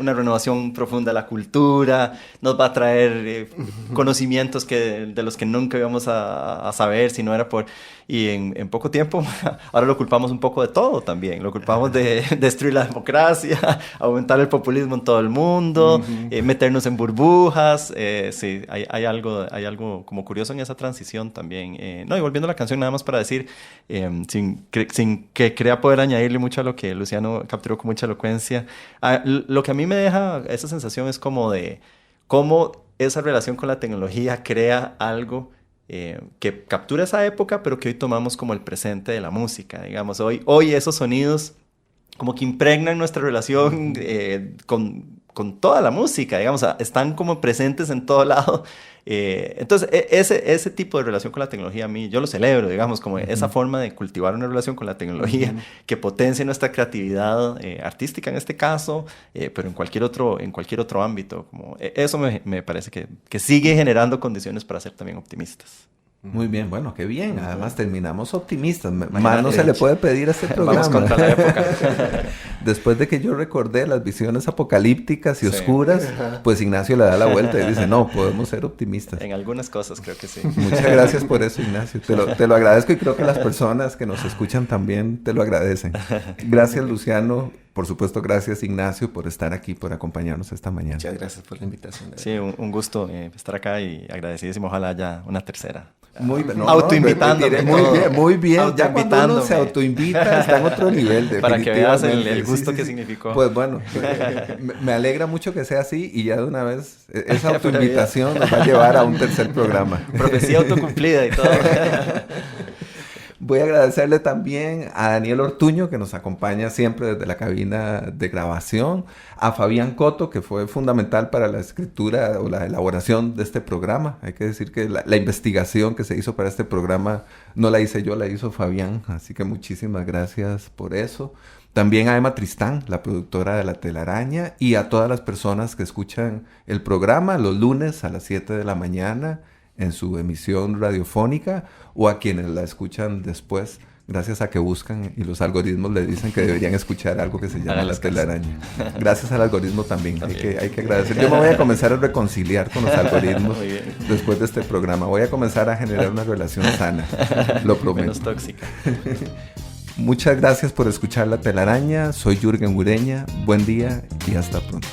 renovación profunda de la cultura, nos va a traer conocimientos de los que nunca íbamos a saber si no era por... Y en poco tiempo, ahora lo culpamos un poco de todo también. Lo culpamos de destruir la democracia, aumentar el populismo en todo el mundo, meternos en burbujas. Sí, hay algo como curioso en esa transición también. No, y volviendo a la canción, nada más para decir, sin que crea poder añadirle mucho a lo que Luciano capturó con mucha elocuencia, lo que a mí me deja esa sensación es como de cómo esa relación con la tecnología crea algo que captura esa época, pero que hoy tomamos como el presente de la música, digamos. Hoy esos sonidos como que impregnan nuestra relación con toda la música, digamos, están como presentes en todo lado. Entonces, ese tipo de relación con la tecnología a mí, yo lo celebro, digamos, como esa forma de cultivar una relación con la tecnología que potencie nuestra creatividad artística en este caso, pero en cualquier otro ámbito. Como, eso me parece que sigue generando condiciones para ser también optimistas. Muy bien, bueno, qué bien. Además terminamos optimistas. Más no se le puede pedir a este programa. Vamos contra la época. Después de que yo recordé las visiones apocalípticas y oscuras, pues Ignacio le da la vuelta y dice, no, podemos ser optimistas. En algunas cosas creo que sí. Muchas gracias por eso, Ignacio. Te lo agradezco y creo que las personas que nos escuchan también te lo agradecen. Gracias, Luciano. Por supuesto, gracias, Ignacio, por estar aquí, por acompañarnos esta mañana. Muchas gracias por la invitación. Sí, un gusto estar acá y agradecidísimo. Ojalá haya una tercera. Muy bien. Autoinvitándome. Muy bien. Ya cuando uno se autoinvita está en otro nivel. Para que veas el gusto que significó. Pues bueno, me alegra mucho que sea así y ya de una vez esa autoinvitación nos va a llevar a un tercer programa. Profecía autocumplida y todo. Voy a agradecerle también a Daniel Ortuño, que nos acompaña siempre desde la cabina de grabación, a Fabián Coto, que fue fundamental para la escritura o la elaboración de este programa. Hay que decir que la investigación que se hizo para este programa no la hice yo, la hizo Fabián, así que muchísimas gracias por eso. También a Emma Tristán, la productora de La Telaraña, y a todas las personas que escuchan el programa los lunes a las 7 de la mañana, en su emisión radiofónica, o a quienes la escuchan después, gracias a que buscan y los algoritmos le dicen que deberían escuchar algo que se llama La Telaraña. Gracias al algoritmo también. Hay que agradecer. Yo me voy a comenzar a reconciliar con los algoritmos después de este programa. Voy a comenzar a generar una relación sana, lo prometo. Menos tóxica. Muchas gracias por escuchar La Telaraña. Soy Jürgen Ureña. Buen día y hasta pronto.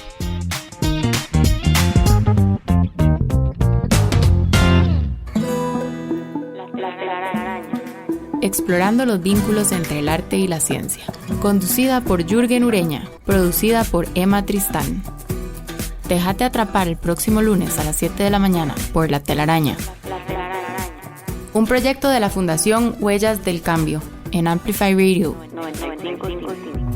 Explorando los vínculos entre el arte y la ciencia. Conducida por Jürgen Ureña. Producida por Emma Tristán. Déjate atrapar el próximo lunes a las 7 de la mañana por La Telaraña. Un proyecto de la Fundación Huellas del Cambio en Amplify Radio 95.5.